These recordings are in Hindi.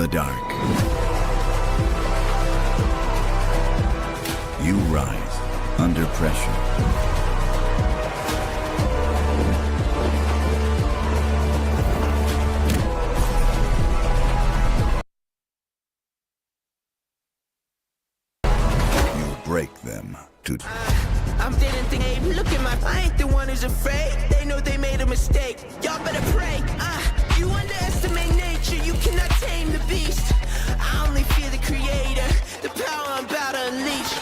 the dark. You rise under pressure. You break them to... I'm didn't think, hey, look at my, I ain't the one who's afraid. They know they made a mistake. Y'all better pray. You underestimate nature, you cannot tame the beast. I only fear the creator, the power I'm about to unleash.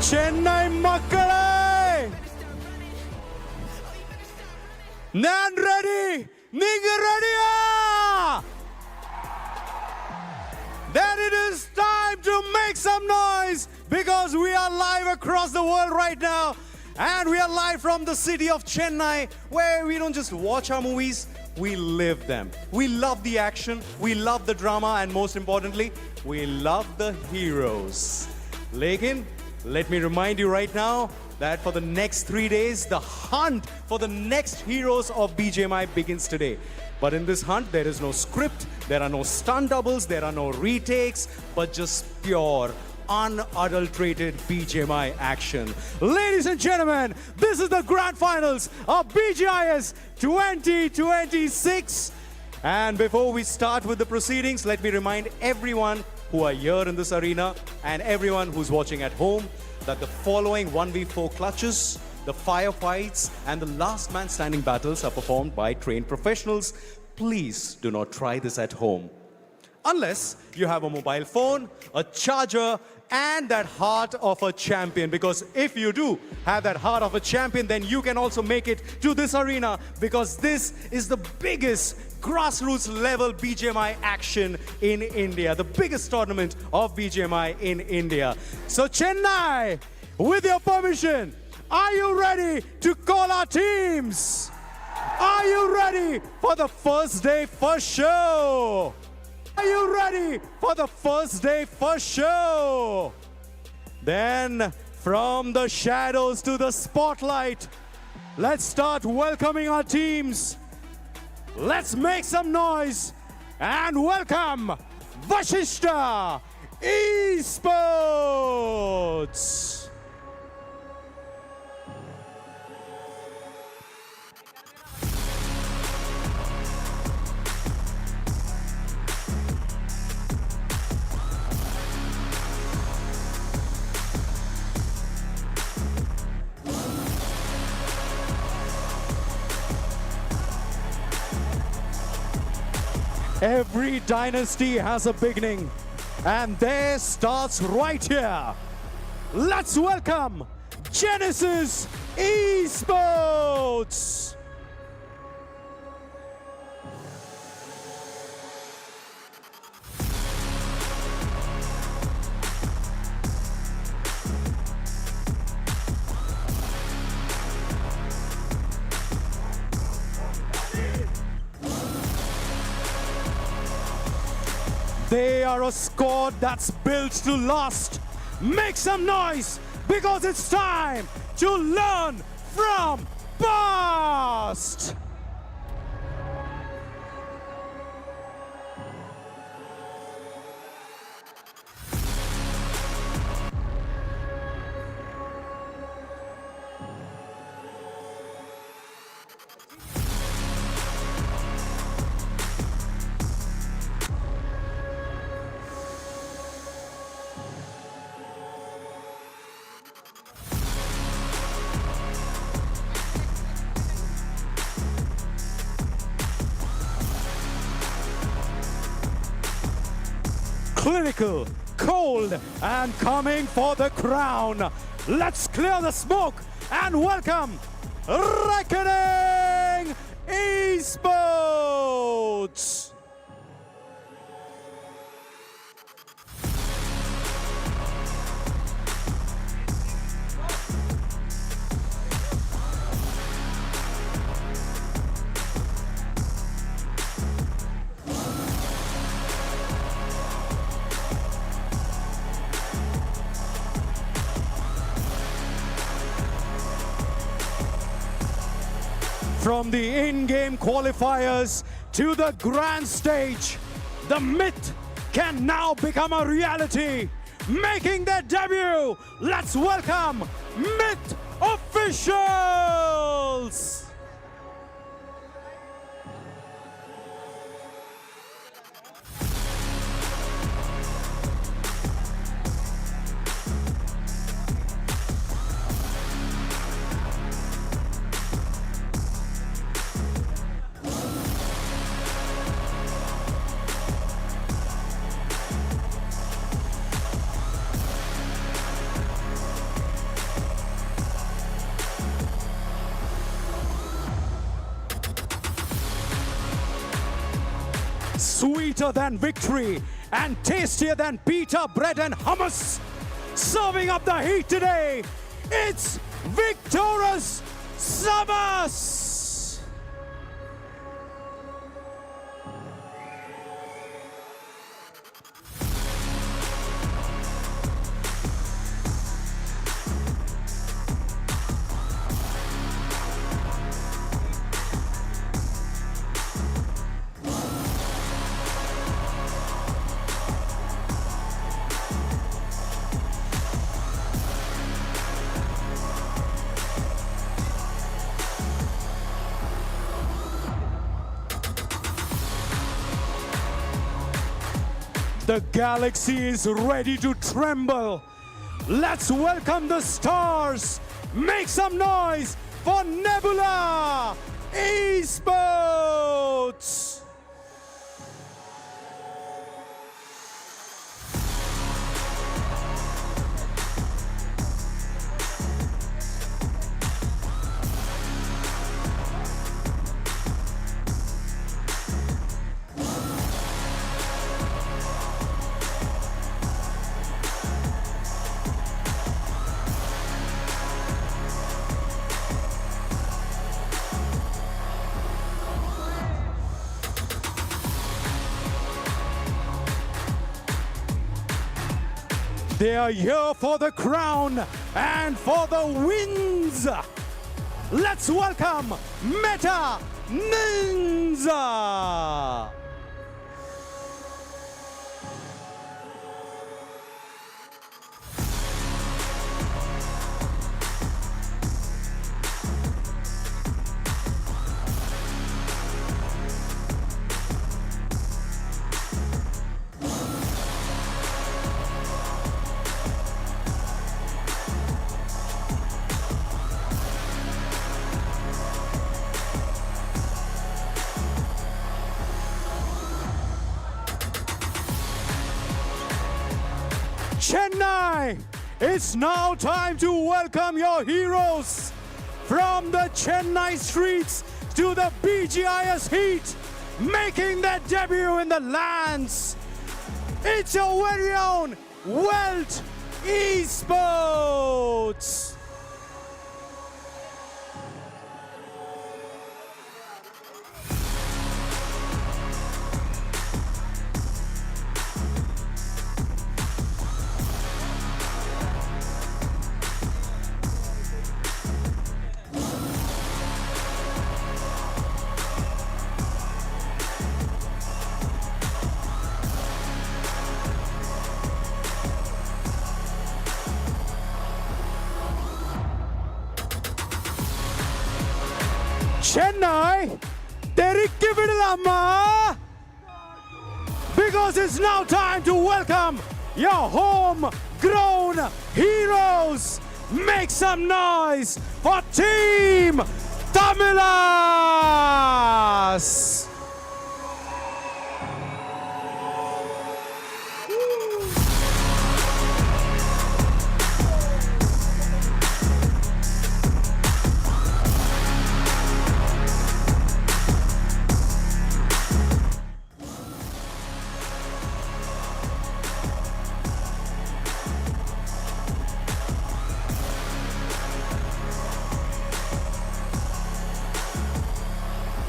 Chennai Makkale! Nan ready! Ninga ready! Then it is time to make some noise because we are live across the world right now. And we are live from the city of Chennai, where we don't just watch our movies, we live them. We love the action, we love the drama, and most importantly, we love the heroes. Lekin, let me remind you right now that for the next 3 days, the hunt for the next heroes of BGMI begins today. But in this hunt, there is no script, there are no stunt doubles, there are no retakes, but just pure, unadulterated BGMI action. Ladies and gentlemen, this is the grand finals of BGIS 2026. And before we start with the proceedings, let me remind everyone who are here in this arena and everyone who's watching at home that the following 1v4 clutches, the firefights, and the last man standing battles are performed by trained professionals. Please do not try this at home. Unless you have a mobile phone, a charger, and that heart of a champion. Because if you do have that heart of a champion, then you can also make it to this arena, because this is the biggest grassroots level BGMI action in India, the biggest tournament of BGMI in India. So Chennai, with your permission, are you ready to call our teams? Are you ready for the first day first show? Are you ready for the first day first show? Then from the shadows to the spotlight, let's start welcoming our teams. Let's make some noise and welcome Vashishta Esports. Every dynasty has a beginning, and theirs starts right here. Let's welcome Genesis Esports. They are a squad that's built to last. Make some noise because it's time to learn from past. clinical, cold, and coming for the crown. Let's clear the smoke and welcome Reckoning Esports. From the in-game qualifiers to the grand stage, the myth can now become a reality. Making their debut, let's welcome Myth Officials! Sweeter than victory and tastier than pita bread and hummus. Serving up the heat today, it's Victorous Samas. The galaxy is ready to tremble. Let's welcome the stars. Make some noise for Nebula Esports. They are here for the crown and for the wins. Let's welcome Meta Ninja. Chennai, it's now time to welcome your heroes. From the Chennai streets to the BGIS heat, making their debut in the lands. It's your very own Welt Esports. Chennai, Terikki Vidalama, because it's now time to welcome your homegrown heroes. Make some noise for Team Tamilas.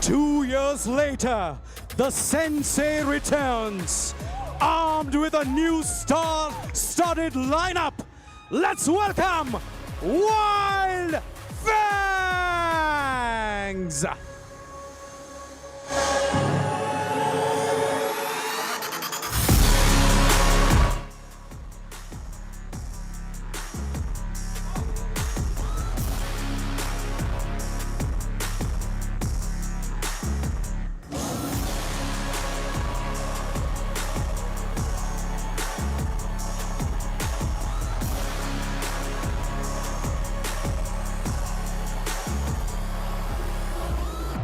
2 years later, the Sensei returns, armed with a new star-studded lineup. Let's welcome Wild Fangs!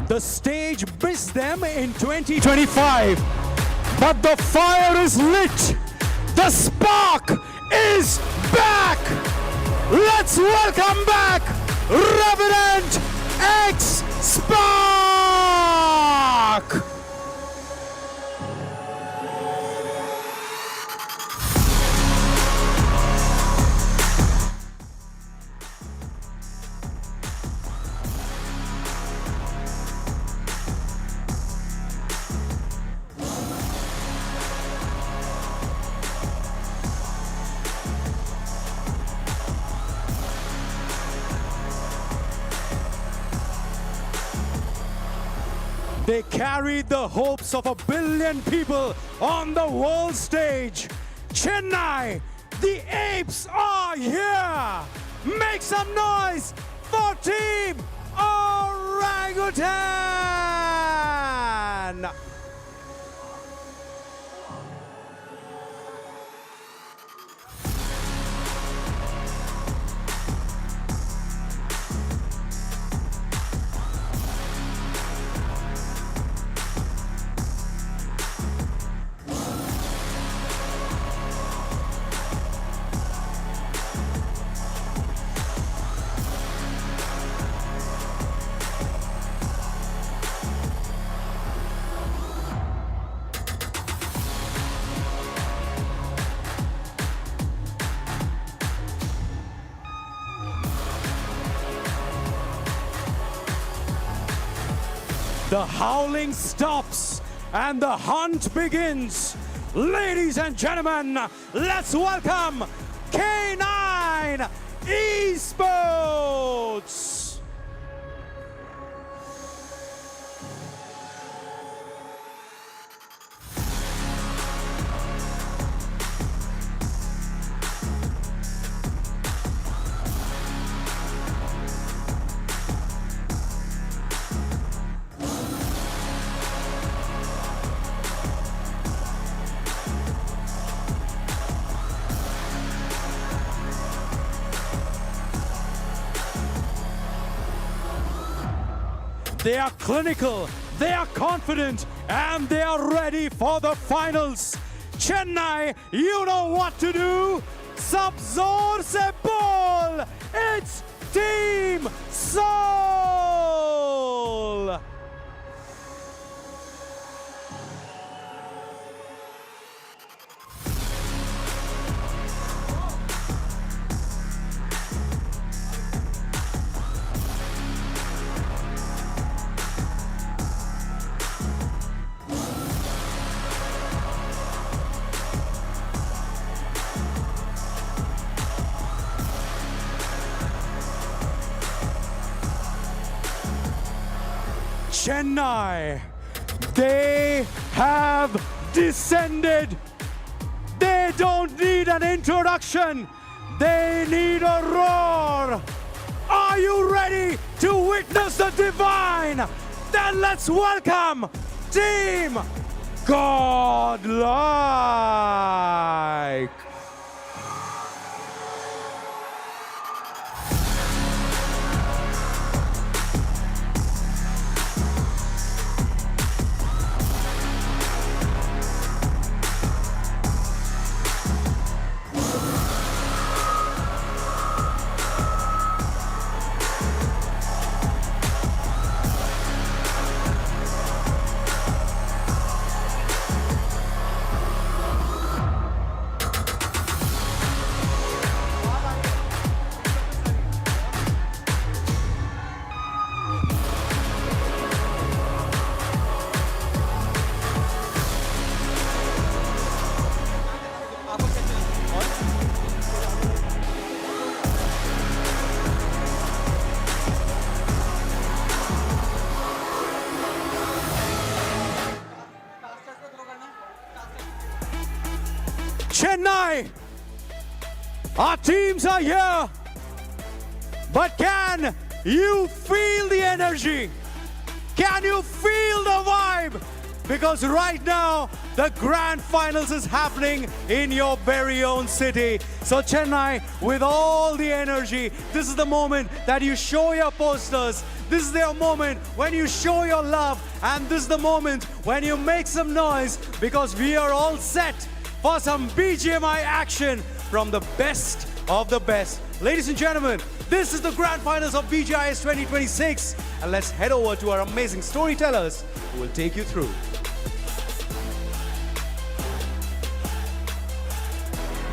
The stage missed them in 2025, but the fire is lit. The spark is back. Let's welcome back Revenant X Spark. They carried the hopes of 1 billion people on the world stage. Chennai, the apes are here. Make some noise for Team Orangutan. The howling stops and the hunt begins. Ladies and gentlemen, let's welcome K9 Esports. They are clinical, they are confident, and they are ready for the finals. Chennai, you know what to do. Sab zor se bol. It's Team Soul. Chennai, they have descended. They don't need an introduction. They need a roar. Are you ready to witness the divine? Then let's welcome Team Godlike. Chennai. Our teams are here. But can you feel the energy? Can you feel the vibe? Because right now, the grand finals is happening in your very own city. So Chennai, with all the energy, this is the moment that you show your posters. This is the moment when you show your love. And this is the moment when you make some noise, because we are all set for some BGMI action from the best of the best. Ladies and gentlemen, this is the grand finals of BGIS 2026. And let's head over to our amazing storytellers who will take you through.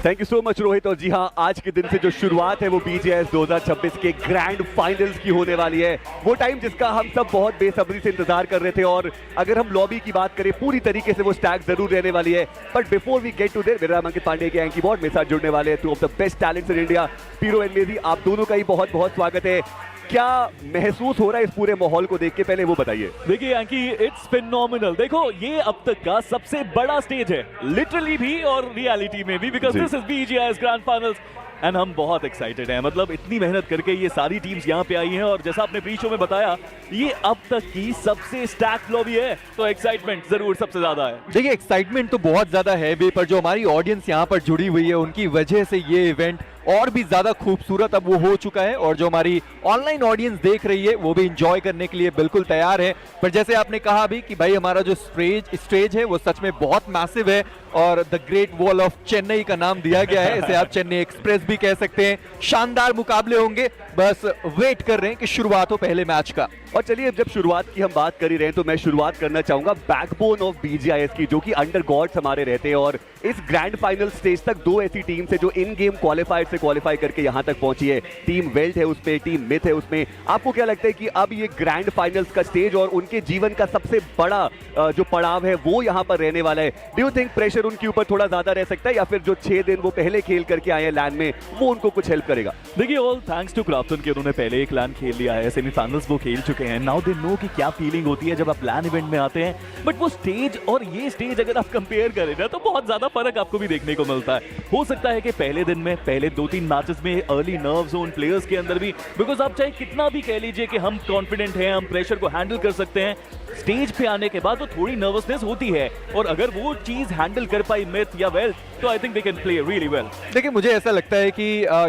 Thank you so much Rohit. और जी हाँ, आज के दिन से जो शुरुआत है वो BGIS 2026 के ग्रैंड फाइनल्स की होने वाली है। वो टाइम जिसका हम सब बहुत बेसब्री से इंतजार कर रहे थे। और अगर हम लॉबी की बात करें, पूरी तरीके से वो स्टैक जरूर रहने वाली है। But before we get to there, मेरा अंकित पांडे के एंकी बोर्ड मेरे साथ जुड़ने वाले हैं two of the best talents in India, Piro and Mezy. आप दोनों का ही बहुत बहुत स्वागत है। क्या महसूस हो रहा है इस पूरे माहौल को देख के, पहले वो बताइए। देखिए एंकी, इट्स फिनोमिनल। देखो, ये अब तक का सबसे बड़ा स्टेज है, लिटरली भी और रियलिटी में भी, because this is BGIS grand finals and हम बहुत एक्साइटेड हैं। मतलब इतनी मेहनत करके ये सारी टीम्स यहाँ पे आई हैं, और जैसा आपने प्री शो में बताया, ये अब तक की सबसे स्टैक लॉबी है, तो एक्साइटमेंट जरूर सबसे ज्यादा है। देखिए, एक्साइटमेंट तो बहुत ज्यादा है भी, पर जो हमारी ऑडियंस यहाँ पर जुड़ी हुई है उनकी वजह से ये इवेंट और भी ज्यादा खूबसूरत अब वो हो चुका है। और जो हमारी ऑनलाइन ऑडियंस देख रही है वो भी इंजॉय करने के लिए बिल्कुल तैयार है। पर जैसे आपने कहा भी कि भाई हमारा जो स्टेज है वो सच में बहुत मैसिव है, और the great wall of Chennai का नाम दिया गया है। इसे आप चेन्नई एक्सप्रेस भी कह सकते हैं। शानदार मुकाबले होंगे, बस वेट कर रहे हैं कि शुरुआत हो पहले मैच का। और चलिए, जब शुरुआत की हम बात कर ही रहे हैं तो मैं शुरुआत करना चाहूंगा बैकबोन ऑफ BGIS की, जो कि अंडर गॉड्स हमारे रहते हैं। और इस ग्रैंड फाइनल स्टेज तक दो ऐसी टीम्स है जो इन गेम क्वालिफायर से क्वालिफाई करके यहां तक पहुंची है। टीम वेल्ट है उसमें, टीम मिथ है उसमें। आपको क्या लगता है कि अब ये ग्रैंड फाइनल्स का स्टेज और उनके जीवन का सबसे बड़ा जो पड़ाव है वो यहां पर रहने वाला है? डू यू थिंक प्रेशर उनके ऊपर थोड़ा ज्यादा रह सकता है, या फिर जो 6 दिन वो पहले खेल करके आए हैं लैन में, वो उनको कुछ हेल्प करेगा? देखिए, ऑल थैंक्स टू क्राफ्टन के उन्होंने पहले एक लैन खेल लिया है, सेमीफाइनल्स वो खेल चुके हैं। नाउ दे नो कि क्या फीलिंग होती है जब आप लैन इवेंट में आते हैं। बट वो स्टेज और ये स्टेज अगर आप कंपेयर करें ना, तो बहुत ज्यादा फर्क आपको भी देखने को मिलता है। हो सकता है कि पहले दिन में, पहले 2-3 मैचेस में अर्ली नर्व्स हो उन प्लेयर्स के अंदर भी, बिकॉज आप चाहे कितना भी कह लीजिए कि हम कॉन्फिडेंट हैं, हम प्रेशर को हैंडल कर सकते हैं, स्टेज पे आने के बाद तो थोड़ी नर्वसनेस होती है। और अगर वो चीज हैंडल कर पाई मिथ या वेल्थ, तो I think they can play really well. देखिए, मुझे ऐसा लगता है कि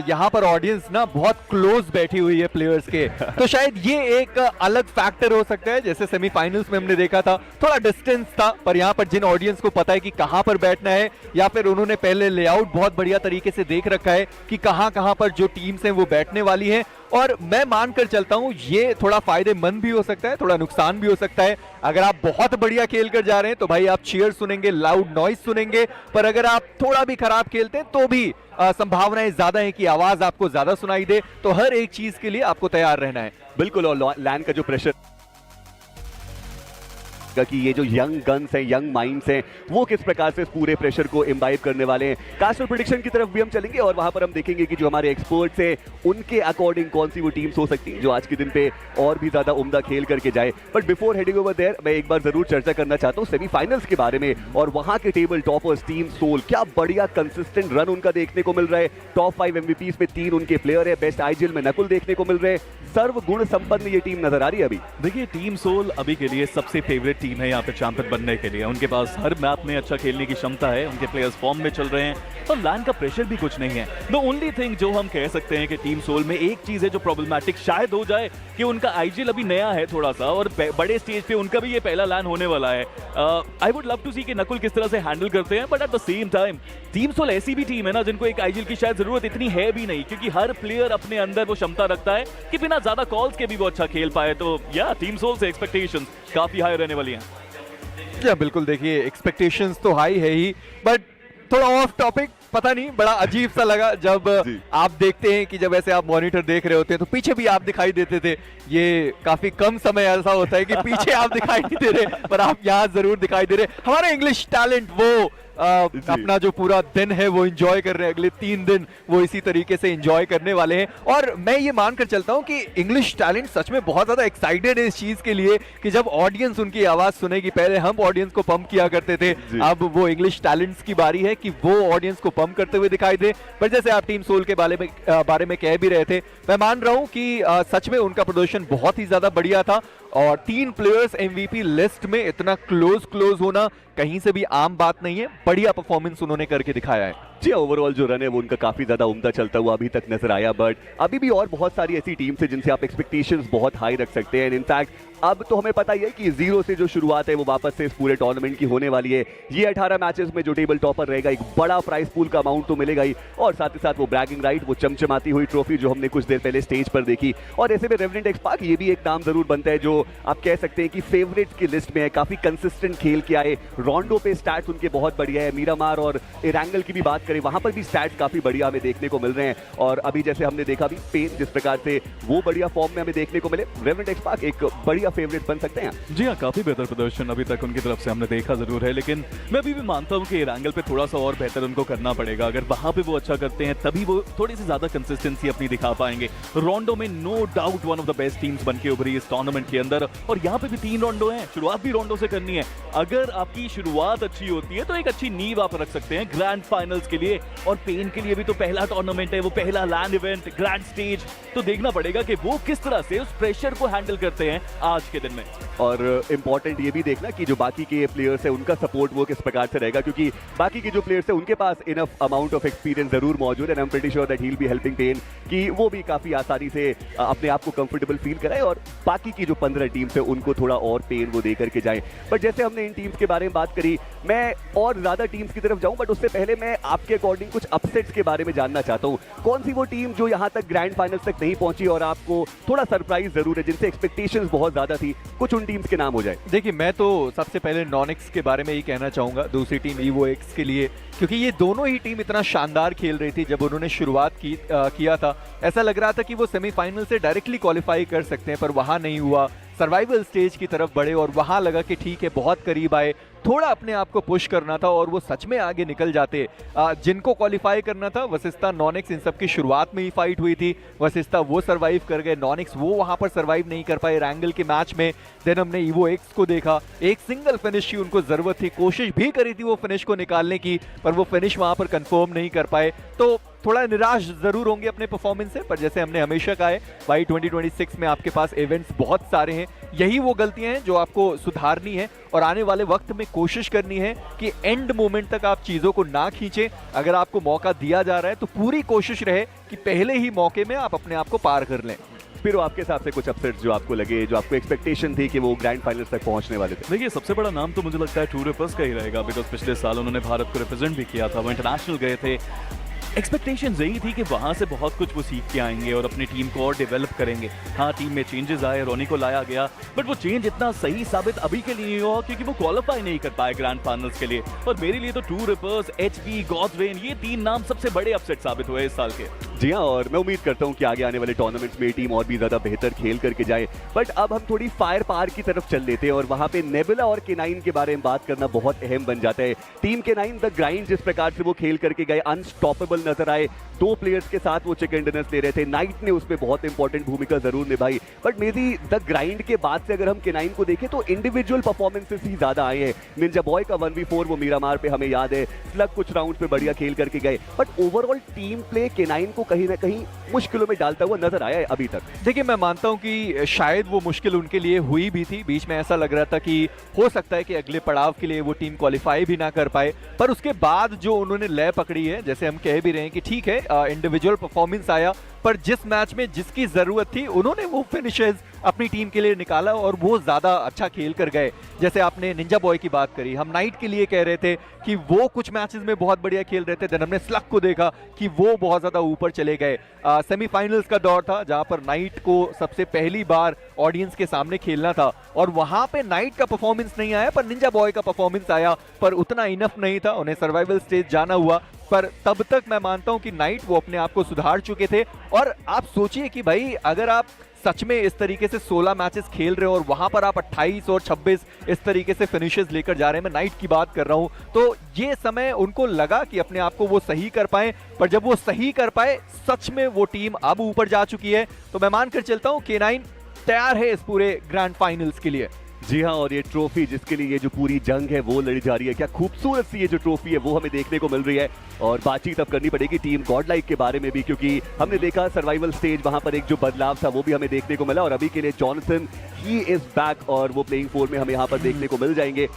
यहाँ पर ऑडियंस ना बहुत क्लोज बैठी हुई है प्लेयर्स के, तो शायद ये एक अलग फैक्टर हो सकता है। जैसे सेमीफाइनल्स में हमने देखा था, थोड़ा डिस्टेंस था, पर यहाँ पर जिन ऑडियंस को पता है कि कहाँ पर बैठना है, या फिर उन्होंने पहले लेआउट बहुत बढ़िया तरीके से देख रखा है कि कहाँ पर जो टीम्स हैं वो बैठने वाली हैं। और मैं मानकर चलता हूं ये थोड़ा फायदेमंद भी हो सकता है, थोड़ा नुकसान भी हो सकता है। अगर आप बहुत बढ़िया खेल कर जा रहे हैं तो भाई आप चीयर सुनेंगे, लाउड नॉइज सुनेंगे, पर अगर आप थोड़ा भी खराब खेलते हैं तो भी संभावनाएं ज्यादा है कि आवाज आपको ज्यादा सुनाई दे। तो हर एक चीज के लिए आपको तैयार रहना है। बिल्कुल। और लैन का जो प्रेशर कि ये जो यंग गन्स हैं, यंग माइंड्स हैं, वो किस प्रकार से इस पूरे प्रेशर को इम्बाइब करने वाले हैं। कास्ट और प्रेडिक्शन की तरफ भी हम चलेंगे और वहां पर हम देखेंगे कि जो हमारे एक्सपर्ट्स हैं उनके अकॉर्डिंग कौन सी वो टीम्स हो सकती है जो आज के दिन पे और भी ज्यादा उम्दा खेल करके जाए। But before heading over there, मैं एक बार जरूर चर्चा करना चाहता हूँ सेमीफाइनल्स के बारे में और वहां के टेबल टॉपर्स टीम सोल। क्या बढ़िया कंसिस्टेंट रन उनका देखने को मिल रहा है। टॉप 5 MVPs में 3 उनके प्लेयर है। बेस्ट IGL में नकुल देखने को मिल रहे हैं। सर्व गुण संपन्न ये टीम नजर आ रही है अभी। देखिए, टीम सोल अभी के लिए सबसे फेवरेट टीम है यहाँ पे चैंपियन बनने के लिए। उनके पास हर मैप में अच्छा खेलने की क्षमता है, उनके प्लेयर्स फॉर्म में चल रहे हैं और लैन का प्रेशर भी कुछ नहीं है। द ओनली थिंग जो हम कह सकते हैं कि टीम सोल में एक चीज है जो प्रॉब्लमैटिक शायद हो जाए कि उनका IGL अभी नया है थोड़ा सा और बड़े स्टेज पे उनका भी ये पहला लैन होने वाला है। I would love to see कि नकुल किस तरह से हैंडल करते हैं, but at the same time team Soul ऐसी भी टीम है ना जिनको एक IGL की शायद जरूरत इतनी है भी नहीं, क्योंकि हर प्लेयर अपने अंदर वो क्षमता रखता है कि बिना ज्यादा कॉल्स के भी वो अच्छा खेल पाए। तो या टीम सोल से एक्सपेक्टेशंस काफी हाई रहने वाली हैं। या बिल्कुल, देखिए एक्सपेक्टेशंस तो हाई है ही, बट थोड़ा ऑफ टॉपिक, पता नहीं बड़ा अजीब सा लगा जब आप देखते हैं कि जब ऐसे आप मॉनिटर देख रहे होते हैं तो पीछे भी आप दिखाई देते थे। ये काफी कम समय ऐसा होता है कि पीछे आप दिखाई नहीं दे रहे, पर आप यहाँ जरूर दिखाई दे रहे। हमारा इंग्लिश टैलेंट वो अपना जो पूरा दिन है वो एंजॉय कर रहे हैं, अगले 3 दिन वो इसी तरीके से एंजॉय करने वाले हैं। और मैं ये मानकर चलता हूँ कि इंग्लिश टैलेंट सच में बहुत ज्यादा एक्साइटेड है इस चीज के लिए कि जब ऑडियंस उनकी आवाज सुनेगी, पहले हम ऑडियंस को पंप किया करते थे, अब वो इंग्लिश टैलेंट्स की बारी है कि वो ऑडियंस को पंप करते हुए दिखाई दे। पर जैसे आप टीम सोल के बारे में कह भी रहे थे, मैं मान रहा हूं कि सच में उनका प्रदर्शन बहुत ही ज्यादा बढ़िया था और 3 प्लेयर्स एमवीपी लिस्ट में इतना क्लोज होना कहीं से भी आम बात नहीं है। बढ़िया परफॉर्मेंस उन्होंने करके दिखाया है। जी, ओवरऑल जो रन है वो उनका काफी ज्यादा उम्दा चलता हुआ अभी तक नजर आया, बट अभी भी और बहुत सारी ऐसी टीम्स है जिनसे आप एक्सपेक्टेशंस बहुत हाई रख सकते हैं। इनफैक्ट अब तो हमें पता ही है कि 0 से जो शुरुआत है वो वापस से इस पूरे टूर्नामेंट की होने वाली है। ये 18 मैचेस में जो टेबल टॉपर रहेगा, एक बड़ा प्राइस पूल का अमाउंट तो मिलेगा ही, और साथ ही साथ वो ब्रैगिंग राइट, वो चमचमाती हुई ट्रॉफी जो हमने कुछ देर पहले स्टेज पर देखी। और ऐसे में रेवेनेंट एक्सपार्क ये भी एक नाम जरूर बनता है जो आप कह सकते हैं कि फेवरेट की लिस्ट में है। काफी कंसिस्टेंट खेल के आए, रोंडो पे स्टैट्स उनके बहुत बढ़िया है। मीरामार और इरांगल की भी बात करें, वहां पर भी स्टैट्स काफी बढ़िया हमें देखने को मिल रहे हैं। और अभी जैसे हमने देखा भी पेन जिस प्रकार से वो बढ़िया फॉर्म में हमें देखने को मिले, रेवेनेंट एक्सपार्क एक बढ़िया फेवरेट बन सकते हैं। जी हाँ, काफी बेहतर प्रदर्शन अभी तक उनकी तरफ से हमने देखा जरूर है, लेकिन मैं अभी भी मानता हूँ कि एरांगल पे थोड़ा सा और बेहतर उनको करना पड़ेगा। अगर वहां पे वो अच्छा करते हैं तभी वो थोड़ी सी ज्यादा कंसिस्टेंसी अपनी दिखा पाएंगे। रोंडो में no doubt one of the best teams बनके उभरी इस टूर्नामेंट के अंदर, और यहाँ पे भी 3 रोंडो हैं, शुरुआत भी रोंडो से करनी है। अगर आपकी शुरुआत अच्छी होती है तो एक अच्छी नींव आप रख सकते हैं ग्रैंड फाइनल्स के लिए। और पेन के लिए भी तो पहला टूर्नामेंट है, वो पहला लैंड इवेंट, ग्रैंड स्टेज, तो देखना पड़ेगा कि वो किस तरह से उस प्रेशर को हैंडल करते हैं आज के दिन में। और इंपॉर्टेंट ये भी देखना कि जो बाकी के प्लेयर्स है उनका सपोर्ट वो किस प्रकार से रहेगा, क्योंकि बाकी के जो प्लेयर्स है उनके पास इनफ अमाउंट ऑफ एक्सपीरियंस जरूर मौजूद है। I am pretty sure that he will be helping पेन कि वो भी काफी आसानी से अपने आप को कंफर्टेबल फील कराए और बाकी की जो 15 टीम्स है उनको थोड़ा और पेन वो दे करके जाए। बट जैसे हमने इन टीम्स के बारे में बात करी, मैं और ज्यादा टीम्स की तरफ जाऊं, बट उससे पहले मैं आपके अकॉर्डिंग कुछ अपसेट्स के बारे में जानना चाहता हूं। कौन सी वो टीम जो यहां तक ग्रैंड फाइनल्स तक नहीं पहुंची और आपको थोड़ा सरप्राइज जरूर है, जिनसे एक्सपेक्टेशंस बहुत ज्यादा थी, कुछ उन टीम्स के नाम हो जाए? देखिए, मैं तो सबसे पहले नॉनिक्स के बारे में ही कहना चाहूंगा, दूसरी टीम ईवो एक्स के लिए, क्योंकि ये दोनों ही टीम इतना शानदार खेल रही थी। जब उन्होंने शुरुआत किया था, ऐसा लग रहा था कि वो सेमीफाइनल से डायरेक्टली क्वालिफाई कर सकते हैं, पर वहां नहीं हुआ। सर्वाइवल स्टेज की तरफ बढ़े और वहां लगा कि ठीक है, बहुत करीब आए, थोड़ा अपने आप को पुश करना था और वो सच में आगे निकल जाते। जिनको क्वालिफाई करना था, वशिष्ठा, नॉनिक्स, इन सब की शुरुआत में ही फाइट हुई थी। वशिष्ठा वो सरवाइव कर गए, नॉनिक्स वो वहां पर सरवाइव नहीं कर पाए रैंगल के मैच में। देन हमने ईवो एक्स को देखा, एक सिंगल फिनिश की उनको जरूरत थी, कोशिश भी करी थी वो फिनिश को निकालने की, पर वो फिनिश वहां पर कंफर्म नहीं कर पाए। तो थोड़ा निराश जरूर होंगे अपने परफॉर्मेंस से, पर जैसे हमने हमेशा कहा है भाई, 2026 में आपके पास इवेंट्स बहुत सारे हैं। यही वो गलतियां हैं जो आपको सुधारनी है और आने वाले वक्त में कोशिश करनी है कि एंड मोमेंट तक आप चीजों को ना खींचें। अगर आपको मौका दिया जा रहा है तो पूरी कोशिश रहे कि पहले ही मौके में आप अपने आप को पार कर लें। फिर आपके हिसाब से कुछ अपसेट्स जो आपको लगे, जो आपको एक्सपेक्टेशन थी कि वो ग्रैंड फाइनल्स तक पहुंचने वाले थे? देखिए, सबसे बड़ा नाम तो मुझे लगता है टू रिपर्स का ही रहेगा, बिकॉज पिछले साल उन्होंने भारत को रिप्रेजेंट भी किया था, वो इंटरनेशनल गए थे। एक्सपेक्टेशन यही थी कि वहां से बहुत कुछ वो सीख के आएंगे और अपनी टीम को और डेवलप करेंगे। हाँ, टीम में चेंजेस आए, रोनी को लाया गया, बट वो चेंज इतना सही साबित अभी के लिए नहीं हुआ क्योंकि वो क्वालिफाई नहीं कर पाए ग्रैंड फाइनल्स के लिए। और मेरे लिए तो टू रिपर्स, एचपी, गॉड्रेन, ये 3 नाम सबसे बड़े अपसेट साबित हुए इस साल के। जी हाँ, और मैं उम्मीद करता हूँ कि आगे आने वाले टूर्नामेंट्स में टीम और भी ज्यादा बेहतर खेल करके जाए। बट अब हम थोड़ी फायर पार की तरफ चल लेते हैं और वहां पे नेबुला और K9 के बारे में बात करना बहुत अहम बन जाता है। टीम K9 द ग्राइंड जिस प्रकार से वो खेल करके गए, अनस्टॉपेबल नजर आए। 2 प्लेयर्स के साथ वो चिकन डिनर्स ले रहे थे, नाइट ने उसमें बहुत इंपॉर्टेंट भूमिका जरूर निभाई। बट मेरी द ग्राइंड के बाद से अगर हम K9 को देखें तो इंडिविजुअल परफॉर्मेंसेस ही ज्यादा आए हैं। निंजा बॉय का 1v4 वो मीरामार पे हमें याद है, स्लग कुछ राउंड्स पे बढ़िया खेल करके गए, but overall team play K9 को कहीं ना कहीं मुश्किलों में डालता हुआ नजर आया है अभी तक। देखिए, मैं मानता हूं कि शायद वो मुश्किल उनके लिए हुई भी थी। बीच में ऐसा लग रहा था कि हो सकता है कि अगले पड़ाव के लिए वो टीम क्वालिफाई भी ना कर पाए, पर उसके बाद जो उन्होंने लय पकड़ी है, जैसे हम कह भी रहे हैं कि ठीक है, इंडिविजुअल परफॉर्मेंस आया, पर जिस मैच में जिसकी जरूरत थी उन्होंने वो फिनिशेस अपनी टीम के लिए निकाला और वो ज्यादा अच्छा खेल कर गए। जैसे आपने निंजा बॉय की बात करी, हम नाइट के लिए कह रहे थे कि वो कुछ मैचेस में बहुत बढ़िया खेल रहे थे। देन हमने स्लग को देखा कि वो बहुत ज्यादा ऊपर चले गए। सेमीफाइनल्स का दौर था जहां पर नाइट को सबसे पहली बार ऑडियंस के सामने खेलना था और वहां पे नाइट का परफॉर्मेंस नहीं आया, पर निंजा बॉय का परफॉर्मेंस आया, पर उतना इनफ नहीं था, उन्हें सर्वाइवल स्टेज जाना हुआ। पर तब तक मैं मानता हूं कि नाइट वो अपने आप को सुधार चुके थे। और आप सोचिए कि भाई, अगर आप सच में इस तरीके से 16 मैचेस खेल रहे हो और वहां पर आप 28 और 26 इस तरीके से फिनिशेस लेकर जा रहे हैं, मैं नाइट की बात कर रहा हूं, तो ये समय उनको लगा कि अपने आप को वो सही कर पाए, पर जब वो सही कर पाए सच में वो टीम अब ऊपर जा चुकी है। तो मैं मानकर चलता हूं K9 तैयार है इस पूरे ग्रैंड फाइनल्स के लिए। जी हाँ, और ये ट्रॉफी जिसके लिए ये जो पूरी जंग है वो लड़ी जा रही है, क्या खूबसूरत सी ये जो ट्रॉफी है वो हमें देखने को मिल रही है। और बातचीत अब करनी पड़ेगी टीम गॉड लाइक के बारे में भी, क्योंकि हमने देखा सर्वाइवल स्टेज वहां पर एक जो बदलाव था वो भी हमें देखने को मिला, और अभी के लिए जॉनसन ही इज बैक और वो प्लेइंग 4 में हमें यहाँ पर देखने को मिल जाएंगे।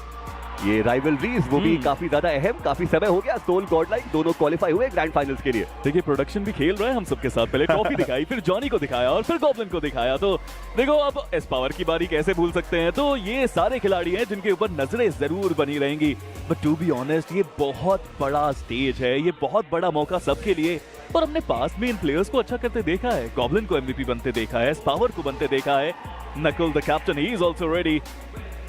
ये राइवलरीज वो भी काफी ज्यादा अहम, काफी समय हो गया, सोल गॉड लाइक दोनों क्वालिफाई हुए ग्रैंड फाइनल्स के लिए। देखिए प्रोडक्शन भी खेल रहा है हम सबके साथ, पहले ट्रॉफी दिखाई, फिर जॉनी को दिखाया और फिर गॉब्लिन को दिखाया, तो देखो अब एस पावर की बारी कैसे भूल सकते हैं। तो ये सारे खिलाड़ी हैं जिनके ऊपर नजरें जरूर बनी रहेंगी, बट टू बी ऑनेस्ट ये बहुत बड़ा स्टेज है, ये बहुत बड़ा मौका सबके लिए, और हमने पास में इन प्लेयर्स को अच्छा करते देखा है। गॉब्लिन को एमवीपी बनते देखा है, एस पावर को बनते देखा है, Nakul the captain he is also ready,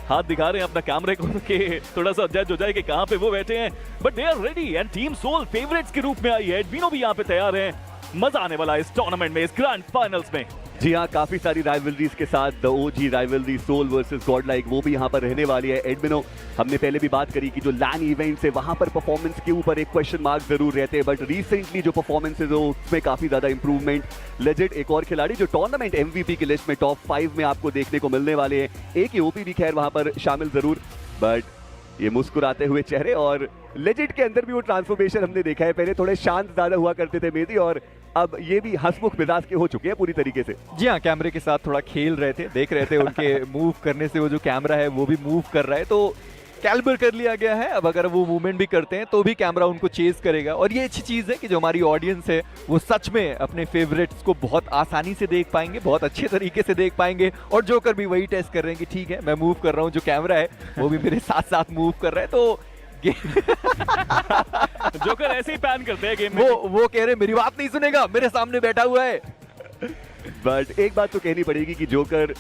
हाथ दिखा रहे हैं अपना कैमरे को कि थोड़ा सा जज हो जाए कि कहां पे वो बैठे हैं, but they are ready and team Soul favourites के रूप में आई है। एडविनो भी यहां पे तैयार है, मजा आने वाला है इस टूर्नामेंट में, इस ग्रैंड फाइनल्स में। जी हाँ, काफी सारी राइवलरीज के साथ the OG rivalry Soul versus Godlike वो भी यहाँ पर रहने वाली है। एडमिनो हमने पहले भी बात करी कि जो लैन इवेंट्स है वहां पर परफॉर्मेंस के ऊपर एक क्वेश्चन मार्क जरूर रहते हैं, बट रिसेंटली जो परफॉर्मेंसेज हो उसमें काफी ज्यादा इंप्रूवमेंट। लेजेंड एक और खिलाड़ी जो टूर्नामेंट एमवीपी की लिस्ट में टॉप 5 में आपको देखने को मिलने वाले हैं, एक ही ओपी भी खैर वहां पर शामिल जरूर, बट ये मुस्कुराते हुए चेहरे और लेजेंड के अंदर भी वो ट्रांसफॉर्मेशन हमने देखा है। पहले थोड़े शांत ज्यादा हुआ करते थे मेदी, और अब ये भी हंसमुख मिजाज के हो चुके हैं पूरी तरीके से। जी हाँ, कैमरे के साथ थोड़ा खेल रहे थे, देख रहे थे उनके मूव करने से वो जो कैमरा है वो भी मूव कर रहा है, तो कैलिबर कर लिया गया है। अब अगर वो मूवमेंट भी करते हैं तो भी कैमरा उनको चेज करेगा, और ये अच्छी चीज़ है कि जो हमारी ऑडियंस है वो सच में अपने फेवरेट्स को बहुत आसानी से देख पाएंगे, बहुत अच्छे तरीके से देख पाएंगे। और जोकर भी वही टेस्ट कर रहे हैं कि ठीक है मैं मूव कर रहा हूँ, जो कैमरा है वो भी मेरे साथ साथ मूव कर रहा है, तो जोकर ऐसे ही पैन करते हैं गेम में। वो कह रहे मेरी बात नहीं सुनेगा, मेरे सामने बैठा हुआ है। बट एक बात तो कहनी पड़ेगी कि जोकर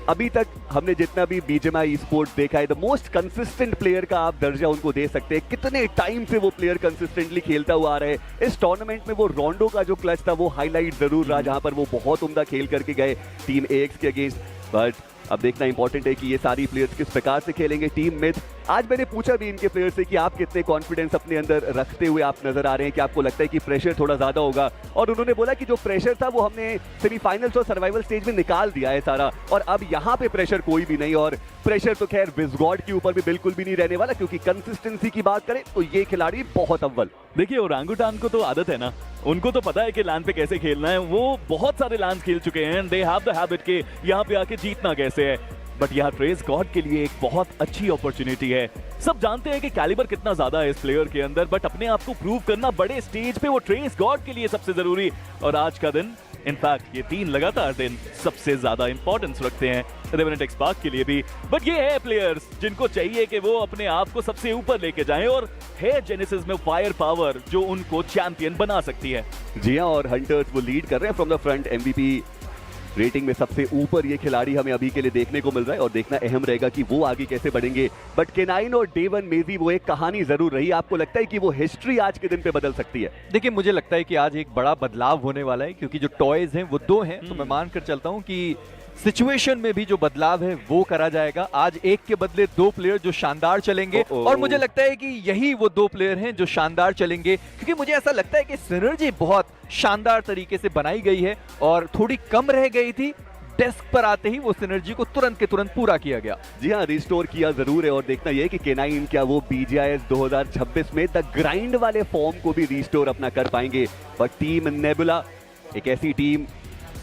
अभी तक हमने जितना भी बीजेएमआई स्पोर्ट्स देखा है, द मोस्ट कंसिस्टेंट प्लेयर का आप दर्जा उनको दे सकते हैं। कितने टाइम से वो प्लेयर कंसिस्टेंटली खेलता हुआ आ रहा है। इस टूर्नामेंट में वो रोंडो का जो क्लच था वो हाईलाइट जरूर रहा, जहां पर वो बहुत उम्दा खेल करके गए टीम एएक्स के अगेंस्ट। बट अब देखना इंपॉर्टेंट है कि ये सारी प्लेयर्स किस प्रकार से खेलेंगे। टीम मिथ, आज मैंने पूछा भी इनके प्लेयर्स से कि आप कितने कॉन्फिडेंस अपने अंदर रखते हुए आप नजर आ रहे हैं, कि आपको लगता है कि प्रेशर थोड़ा ज्यादा होगा, और उन्होंने बोला कि जो प्रेशर था वो हमने सेमीफाइनल्स और सर्वाइवल स्टेज में निकाल दिया है सारा, और अब यहाँ पे प्रेशर कोई भी नहीं। और प्रेशर तो खैर विज़गॉड के ऊपर भी बिल्कुल भी नहीं रहने वाला, क्योंकि कंसिस्टेंसी की बात करें तो ये खिलाड़ी बहुत अव्वल। देखिए ओरांगुटान को तो आदत है ना, उनको तो पता है कि लैंड पे कैसे खेलना है, वो बहुत सारे लैंड खेल चुके हैं, दे हैव द हैबिट के यहाँ पे आके जीतना कैसे है। बट यहाँ ट्रेस गॉड के लिए एक बहुत अच्छी अपॉर्चुनिटी है। सब जानते हैं कि कैलिबर कितना ज्यादा है इस प्लेयर के अंदर, बट अपने आप को प्रूव करना बड़े स्टेज पे वो ट्रेस गॉड के लिए सबसे जरूरी। और आज का दिन, इनफैक्ट ये 3 लगातार दिन सबसे ज्यादा इंपॉर्टेंस रखते हैं रेवेनेंट एक्सपार्क के लिए भी। बट ये है प्लेयर्स जिनको चाहिए कि वो अपने आप को सबसे ऊपर लेके जाएं, और है जेनेसिस में फायर पावर जो उनको चैंपियन बना सकती है। जी हाँ, और हंटर्स वो लीड कर रहे हैं from the front. MVP rating में सबसे ऊपर ये खिलाड़ी हमें अभी के लिए देखने को मिल रहा है, और देखना अहम रहेगा कि वो आगे कैसे बढ़ेंगे। बट K9 और Day1 मेजी वो एक कहानी जरूर रही। आपको लगता है कि वो हिस्ट्री आज के दिन पे बदल सकती है? देखिए मुझे लगता है कि आज एक बड़ा बदलाव होने वाला है, क्योंकि जो टॉयज हैं वो 2 हैं, तो मैं मानकर चलता हूं कि सिचुएशन में भी जो बदलाव है वो करा जाएगा। आज एक के बदले 2 प्लेयर जो शानदार चलेंगे, और मुझे लगता है कि यही वो 2 प्लेयर हैं जो शानदार चलेंगे, क्योंकि मुझे ऐसा लगता है कि सिनर्जी बहुत शानदार तरीके से बनाई गई है, और थोड़ी कम रह गई थी। डेस्क पर आते ही वो सिनर्जी को तुरंत के तुरंत पूरा किया गया। जी हाँ, रिस्टोर किया जरूर है, और देखना यह है कि K9 क्या वो BGIS 2026 में द ग्राइंड वाले फॉर्म को भी रिस्टोर अपना कर पाएंगे। पर टीम नेबुला एक ऐसी टीम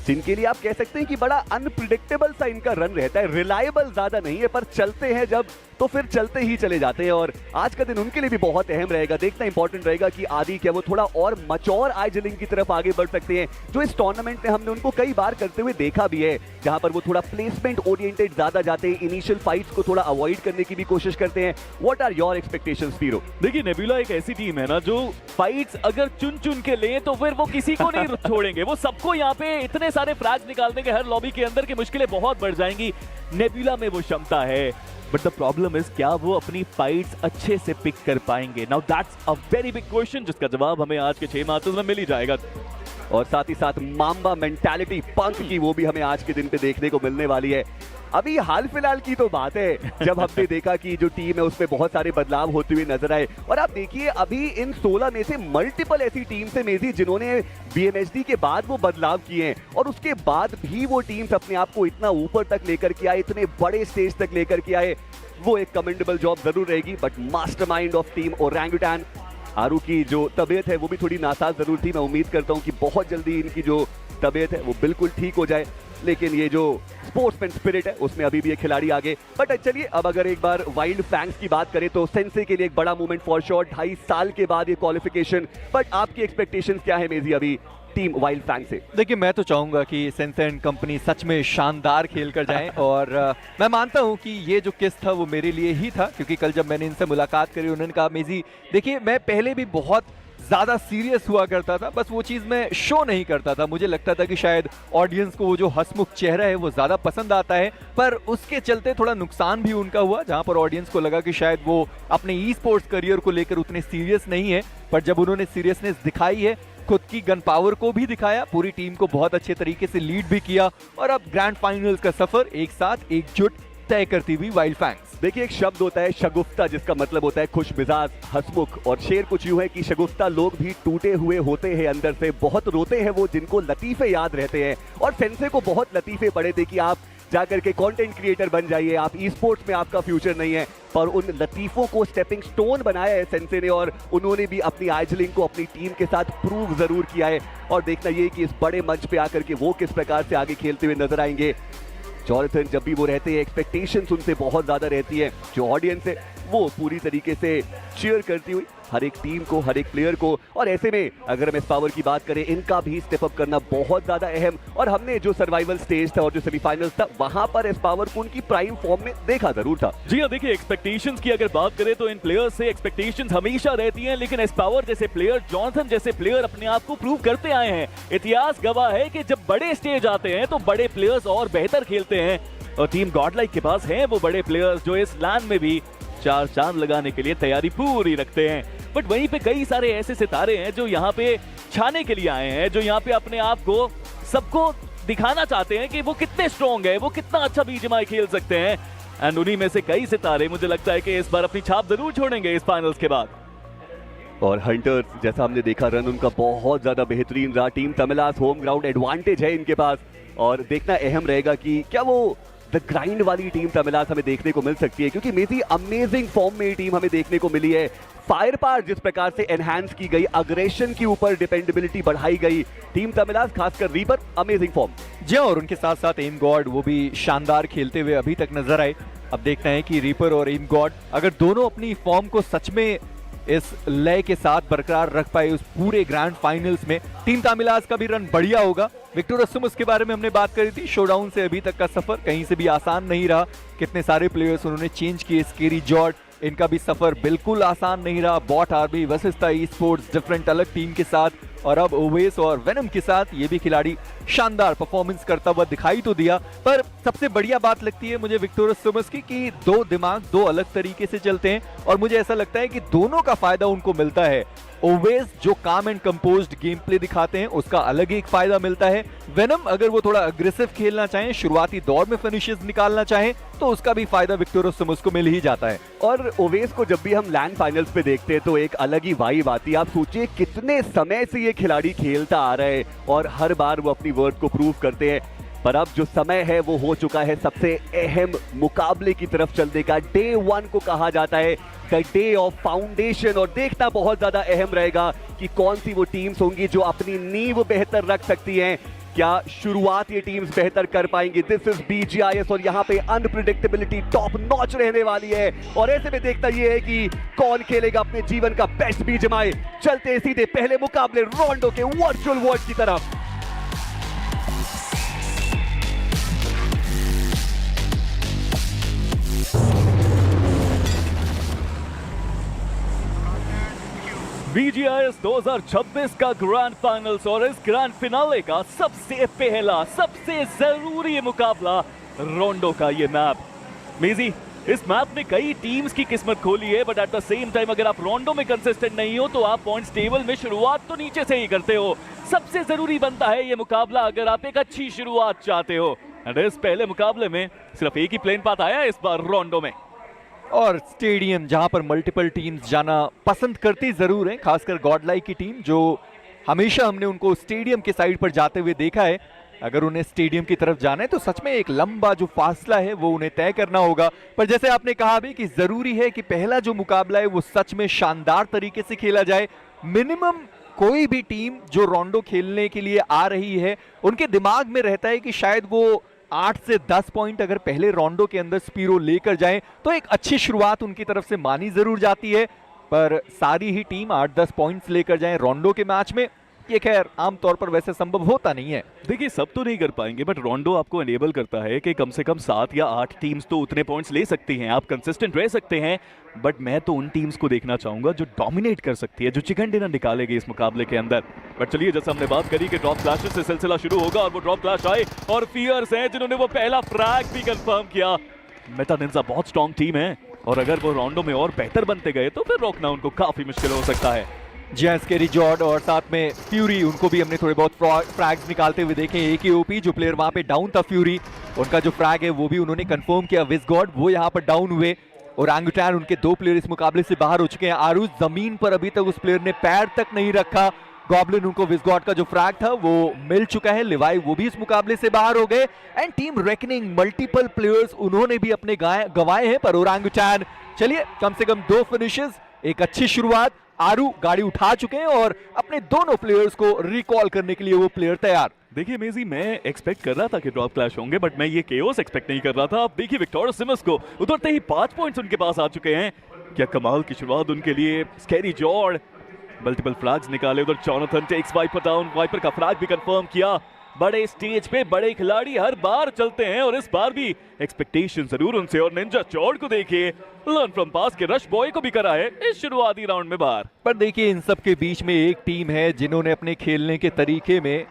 जिनके लिए आप कह सकते हैं कि बड़ा अनप्रिडिक्टेबल सा इनका रन रहता है। रिलायबल ज्यादा नहीं है, पर चलते हैं जब तो फिर चलते ही चले जाते हैं, और आज का दिन उनके लिए भी बहुत अहम रहेगा। देखना इंपॉर्टेंट रहेगा कि आदि क्या वो थोड़ा और मचौर आइजलिंग की तरफ आगे बढ़ सकते हैं, जो इस टूर्नामेंट में हमने उनको कई बार करते हुए देखा भी है, जहां पर वो थोड़ा प्लेसमेंट ओरिएंटेड ज्यादा जाते हैं, इनिशियल फाइट्स को थोड़ा अवॉइड करने की भी कोशिश करते हैं। व्हाट आर योर एक्सपेक्टेशंस पीरो? देखिए नेबुला एक ऐसी टीम है ना जो फाइट्स अगर चुन चुन के ले तो फिर वो किसी को नहीं छोड़ेंगे, वो सबको यहाँ पे इतने सारे फ्रैग्स निकाल देंगे हर लॉबी के अंदर की मुश्किलें बहुत बढ़ जाएंगी। नेबुला में वो क्षमता है, बट द प्रॉब्लम इज क्या वो अपनी फाइट्स अच्छे से पिक कर पाएंगे? Now that's a very big question, जिसका जवाब हमें आज के 6 मैचेस में मिल ही जाएगा। और साथ ही साथ माम्बा मेंटालिटी पंक की वो भी हमें आज के दिन पे देखने को मिलने वाली है। अभी हाल फिलहाल की तो बात है जब हमने देखा कि जो टीम है उसमें बहुत सारे बदलाव होते हुए नजर आए, और आप देखिए अभी इन 16 में से मल्टीपल ऐसी टीम्स है मेजी जिन्होंने बीएमएचडी के बाद वो बदलाव किए हैं, और उसके बाद भी वो टीम्स अपने आप को इतना ऊपर तक लेकर के आए, इतने बड़े स्टेज तक लेकर के आए। वो एक कमेंडेबल जॉब जरूर रहेगी, but mastermind of team Orangutan Aaru की जो तबीयत है वो भी थोड़ी नासाज जरूर थी। मैं उम्मीद करता हूं कि बहुत जल्दी इनकी जो तबीयत है वो बिल्कुल ठीक हो जाए, लेकिन ये जो स्पोर्ट्समैन स्पिरिट है उसमें अभी भी ये खिलाड़ी आगे। बट चलिए अब अगर एक बार वाइल्ड फैंग्स की बात करें तो सेंसे के लिए एक बड़ा मूवमेंट फॉर श्योर, 2.5 साल के बाद ये क्वालिफिकेशन। बट आपकी एक्सपेक्टेशंस क्या है मेजी अभी टीम वाइल्ड फैंग से? देखिए, मैं तो चाहूंगा कि सेंसे एंड कंपनी सच में शानदार खेल कर जाएं और मैं मानता हूं कि ये जो किस था वो मेरे लिए ही था, क्योंकि कल जब मैंने इनसे मुलाकात करी उन्होंने कहा मेजी देखिए मैं पहले भी बहुत ज्यादा सीरियस हुआ करता था, बस वो चीज मैं शो नहीं करता था। मुझे लगता था कि शायद ऑडियंस को वो जो हंसमुख चेहरा है वो ज्यादा पसंद आता है, पर उसके चलते थोड़ा नुकसान भी उनका हुआ, जहां पर ऑडियंस को लगा कि शायद वो अपने ई स्पोर्ट्स करियर को लेकर उतने सीरियस नहीं है। पर जब उन्होंने सीरियसनेस दिखाई है, खुद की गन पावर को भी दिखाया, पूरी टीम को बहुत अच्छे तरीके से लीड भी किया, और अब ग्रैंड फाइनल्स का सफर एक साथ एकजुट तय करती हुई वाइल्ड फैंग्स। देखिए एक शब्द होता है शगुफ्ता, जिसका मतलब होता है खुश मिजाज, हंसमुख, और शेर कुछ यूं है कि शगुफ्ता लोग भी टूटे हुए होते हैं अंदर से, बहुत रोते हैं वो जिनको लतीफे याद रहते हैं। और सेंसे को बहुत लतीफे पड़े थे कि आप जाकर के कंटेंट क्रिएटर बन जाइए, आप ई स्पोर्ट्स में आपका फ्यूचर नहीं है, पर उन लतीफों को स्टेपिंग स्टोन बनाया है सेंसे ने, और उन्होंने भी अपनी आइजलिंग को अपनी टीम के साथ प्रूव जरूर किया है। और देखना ये कि इस बड़े मंच पे आकर के वो किस प्रकार से आगे खेलते हुए नजर आएंगे। जॉनथन जब भी वो रहते हैं एक्सपेक्टेशंस उनसे बहुत ज्यादा रहती है, जो ऑडियंस है वो पूरी तरीके से चीयर करती हुई हर एक टीम को, हर एक प्लेयर को। और ऐसे में अगर हम इस पावर की बात करें, इनका भी स्टेप अप करना बहुत ज्यादा अहम, और हमने जो सर्वाइवल स्टेज था और जो सेमीफाइनल्स था वहां पर इस पावर को उनकी प्राइम फॉर्म में देखा जरूर था। जी हाँ, देखिए एक्सपेक्टेशंस की अगर बात करें तो इन प्लेयर्स से एक्सपेक्टेशंस हमेशा रहती हैं, लेकिन एस पावर जैसे प्लेयर, जॉनथन जैसे प्लेयर अपने आप को प्रूव करते आए हैं। इतिहास गवाह है कि जब बड़े स्टेज आते हैं तो बड़े प्लेयर्स और बेहतर खेलते हैं, और टीम गॉडलाइक के पास हैं वो बड़े प्लेयर्स जो इस लैन में भी 4 चांद लगाने के लिए तैयारी पूरी रखते हैं। बट वहीं पे कई सारे ऐसे सितारे हैं जो यहाँ पे छाने के लिए आए हैं, जो यहाँ पे अपने आप को सबको दिखाना चाहते हैं कि वो कितने स्ट्रॉन्ग है, वो कितना अच्छा बीजीएमआई खेल सकते हैं। एंड उन्हीं में से कई सितारे मुझे लगता है कि इस बार अपनी छाप जरूर छोड़ेंगे इस फाइनल्स के बाद। और हंटर्स जैसा हमने देखा रन उनका बहुत ज्यादा बेहतरीन रहा। टीम तमिलास होम ग्राउंड एडवांटेज है इनके पास, और देखना अहम रहेगा कि क्या वो द ग्राइंड वाली टीम तमिलास हमें देखने को मिल सकती है, क्योंकि मेजी अमेजिंग फॉर्म में ये टीम हमें देखने को मिली है। फायर पावर जिस प्रकार से एनहांस की गई, अग्रेशन के ऊपर डिपेंडेबिलिटी बढ़ाई गई, टीम तमिलास खासकर रीपर अमेजिंग फॉर्म। जी, और उनके साथ साथ एम गॉड वो भी शानदार खेलते हुए अभी तक नजर आए। अब देखना है कि रीपर और एम गॉड अगर दोनों अपनी फॉर्म को सच में इस लय के साथ बरकरार रख पाए उस पूरे ग्रैंड फाइनल्स में, टीम तमिलास का भी रन बढ़िया होगा। विक्टर ओसिमस के बारे में हमने बात करी थी, शोडाउन से अभी तक का सफर कहीं से भी आसान नहीं रहा, कितने सारे प्लेयर्स उन्होंने चेंज किए, स्केरी जॉर्ज, इनका भी सफर बिल्कुल आसान नहीं रहा। Bot army Vasista esports different अलग टीम के साथ, और अब ओवेस और वेनम के साथ ये भी खिलाड़ी शानदार परफॉर्मेंस करता हुआ दिखाई तो दिया। पर सबसे बढ़िया बात लगती है मुझे विक्टर ओसिमस की कि दो दिमाग दो अलग तरीके से चलते हैं, और मुझे ऐसा लगता है कि दोनों का फायदा उनको मिलता है। ओवेस जो काम एंड कंपोज्ड गेम प्ले दिखाते हैं उसका अलग ही एक फायदा मिलता है। वेनम अगर वो थोड़ा अग्रेसिव खेलना चाहें, शुरुआती दौर में फिनिशेस निकालना चाहें, तो उसका भी फायदा विक्टर ओसिमस को मिल ही जाता है। और ओवेस को जब भी हम लैंड फाइनल्स पे देखते हैं तो एक अलग ही वाइब आती है। आप सोचिए कितने समय से ये खिलाड़ी खेलता आ रहा है और हर बार वो अपनी वर्थ को प्रूव करते हैं, पर अब जो समय है वो हो चुका है सबसे अहम मुकाबले की तरफ चलने का। डे 1 को कहा जाता है द डे ऑफ फाउंडेशन, और देखना बहुत ज्यादा अहम रहेगा कि कौन सी वो टीम्स होंगी जो अपनी नींव बेहतर रख सकती हैं। क्या शुरुआत ये टीम्स बेहतर कर पाएंगी? दिस इज BGIS, और यहाँ पे अनप्रिडिक्टेबिलिटी टॉप नॉच रहने वाली है। और ऐसे में देखता ये है कि कौन खेलेगा अपने जीवन का बेस्ट बीजीएमआई। चलते सीधे पहले मुकाबले रोंडो के वर्चुअल वर्ल्ड की तरफ। BGIS 2026 का ग्रैंड फाइनल्स और इस ग्रैंड फिनाले का सबसे पहला, सबसे जरूरी मुकाबला रोंडो का ये मैप। मेजी, इस मैप में कई टीम्स की किस्मत खोली है, but at the same time अगर आप रोंडो में कंसिस्टेंट नहीं हो तो आप पॉइंट्स टेबल में शुरुआत तो नीचे से ही करते हो। सबसे जरूरी बनता है ये मुकाबला अगर आप एक अच्छी शुरुआत चाहते हो। एंड इस पहले मुकाबले में सिर्फ एक ही प्लेन पाथ आया इस बार रोंडो में, और स्टेडियम जहां पर मल्टीपल टीम्स जाना पसंद करती जरूर है, खासकर गॉडलाइक की टीम जो हमेशा हमने उनको स्टेडियम के साइड पर जाते हुए देखा है। अगर उन्हें स्टेडियम की तरफ जाना है तो सच में एक लंबा जो फासला है वो उन्हें तय करना होगा। पर जैसे आपने कहा भी कि जरूरी है कि पहला जो मुकाबला है वो सच में शानदार तरीके से खेला जाए। मिनिमम कोई भी टीम जो रोंडो खेलने के लिए आ रही है उनके दिमाग में रहता है कि शायद वो 8 से 10 पॉइंट अगर पहले राउंडों के अंदर स्पीरो लेकर जाएं तो एक अच्छी शुरुआत उनकी तरफ से मानी जरूर जाती है। पर सारी ही टीम 8-10 पॉइंट्स लेकर जाएं राउंडों के मैच में, ये खैर आमतौर पर वैसे संभव होता नहीं है। देखिए सब तो नहीं कर पाएंगे, बट रोंडो आपको एनेबल करता है कि कम से कम 7 या 8 टीम्स तो उतने पॉइंट्स ले सकती हैं, आप कंसिस्टेंट रह सकते हैं। बट मैं तो उन टीम्स को देखना चाहूंगा जो डोमिनेट कर सकती है, जो चिकन डिनर निकालेगी इस मुकाबले के अंदर। बट चलिए, जैसे हमने बात करी कि ड्रॉप क्लैशेस से सिलसिला शुरू होगा, और वो ड्रॉप क्लैश आए और फियर्स हैं जिन्होंने वो पहला फ्रैग भी कंफर्म किया। मेटा निंजा बहुत स्ट्रॉन्ग टीम है, और अगर वो राउंडों में और बेहतर बनते गए तो फिर रोकना उनको काफी मुश्किल हो सकता है। जी हाँ, स्केरी जॉर्ड और साथ में फ्यूरी, उनको भी हमने थोड़े बहुत फ्रैग्स निकालते हुए देखे। एक ही ओपी जो प्लेयर वहां पे डाउन था फ्यूरी, उनका जो फ्रैग है वो भी उन्होंने कंफर्म किया। विज़गॉड वो यहाँ पर डाउन हुए, और ओरंगुटैन उनके 2 प्लेयर इस मुकाबले से बाहर हो चुके हैं। आरुष जमीन पर अभी तक उस प्लेयर ने पैर तक नहीं रखा। गॉब्लिन, उनको विज़गॉड का जो फ्रैग था वो मिल चुका है। लिवाई वो भी इस मुकाबले से बाहर हो गए। And team reckoning multiple players उन्होंने भी अपने गंवाए हैं, पर ओरंगुटैन चलिए कम से कम 2 फिनिशेस, एक अच्छी शुरुआत। आरू गाड़ी उठा चुके हैं और अपने दोनों प्लेयर्स को रिकॉल करने के लिए वो प्लेयर तैयार। देखिए मेजी, मैं एक्सपेक्ट कर रहा था कि ड्रॉप क्लैश होंगे, बट मैं ये केओस एक्सपेक्ट नहीं कर रहा था। आप देखिए विक्टोरिया सिमस को उतरते ही 5 पॉइंट्स उनके पास आ चुके हैं। क्या कमाल की शुरुआत उनके लिए। स्कैरी जॉर्ड मल्टीपल फ्लैग्स निकाले, उधर Jonathan takes Viper down, Viper का फ्लैग भी कंफर्म किया। बड़े स्टेज पे बड़े खिलाड़ी हर बार चलते हैं, और इस बार भी एक्सपेक्टेशन जरूर उनसे। और निंजा जॉर्ड को देखिए, लर्न फ्रॉम पास के रश बॉय को भी करा है इस शुरुआती राउंड में बाहर। पर देखिए इन सब के बीच में एक टीम है जिन्होंने अपने खेलने के तरीके में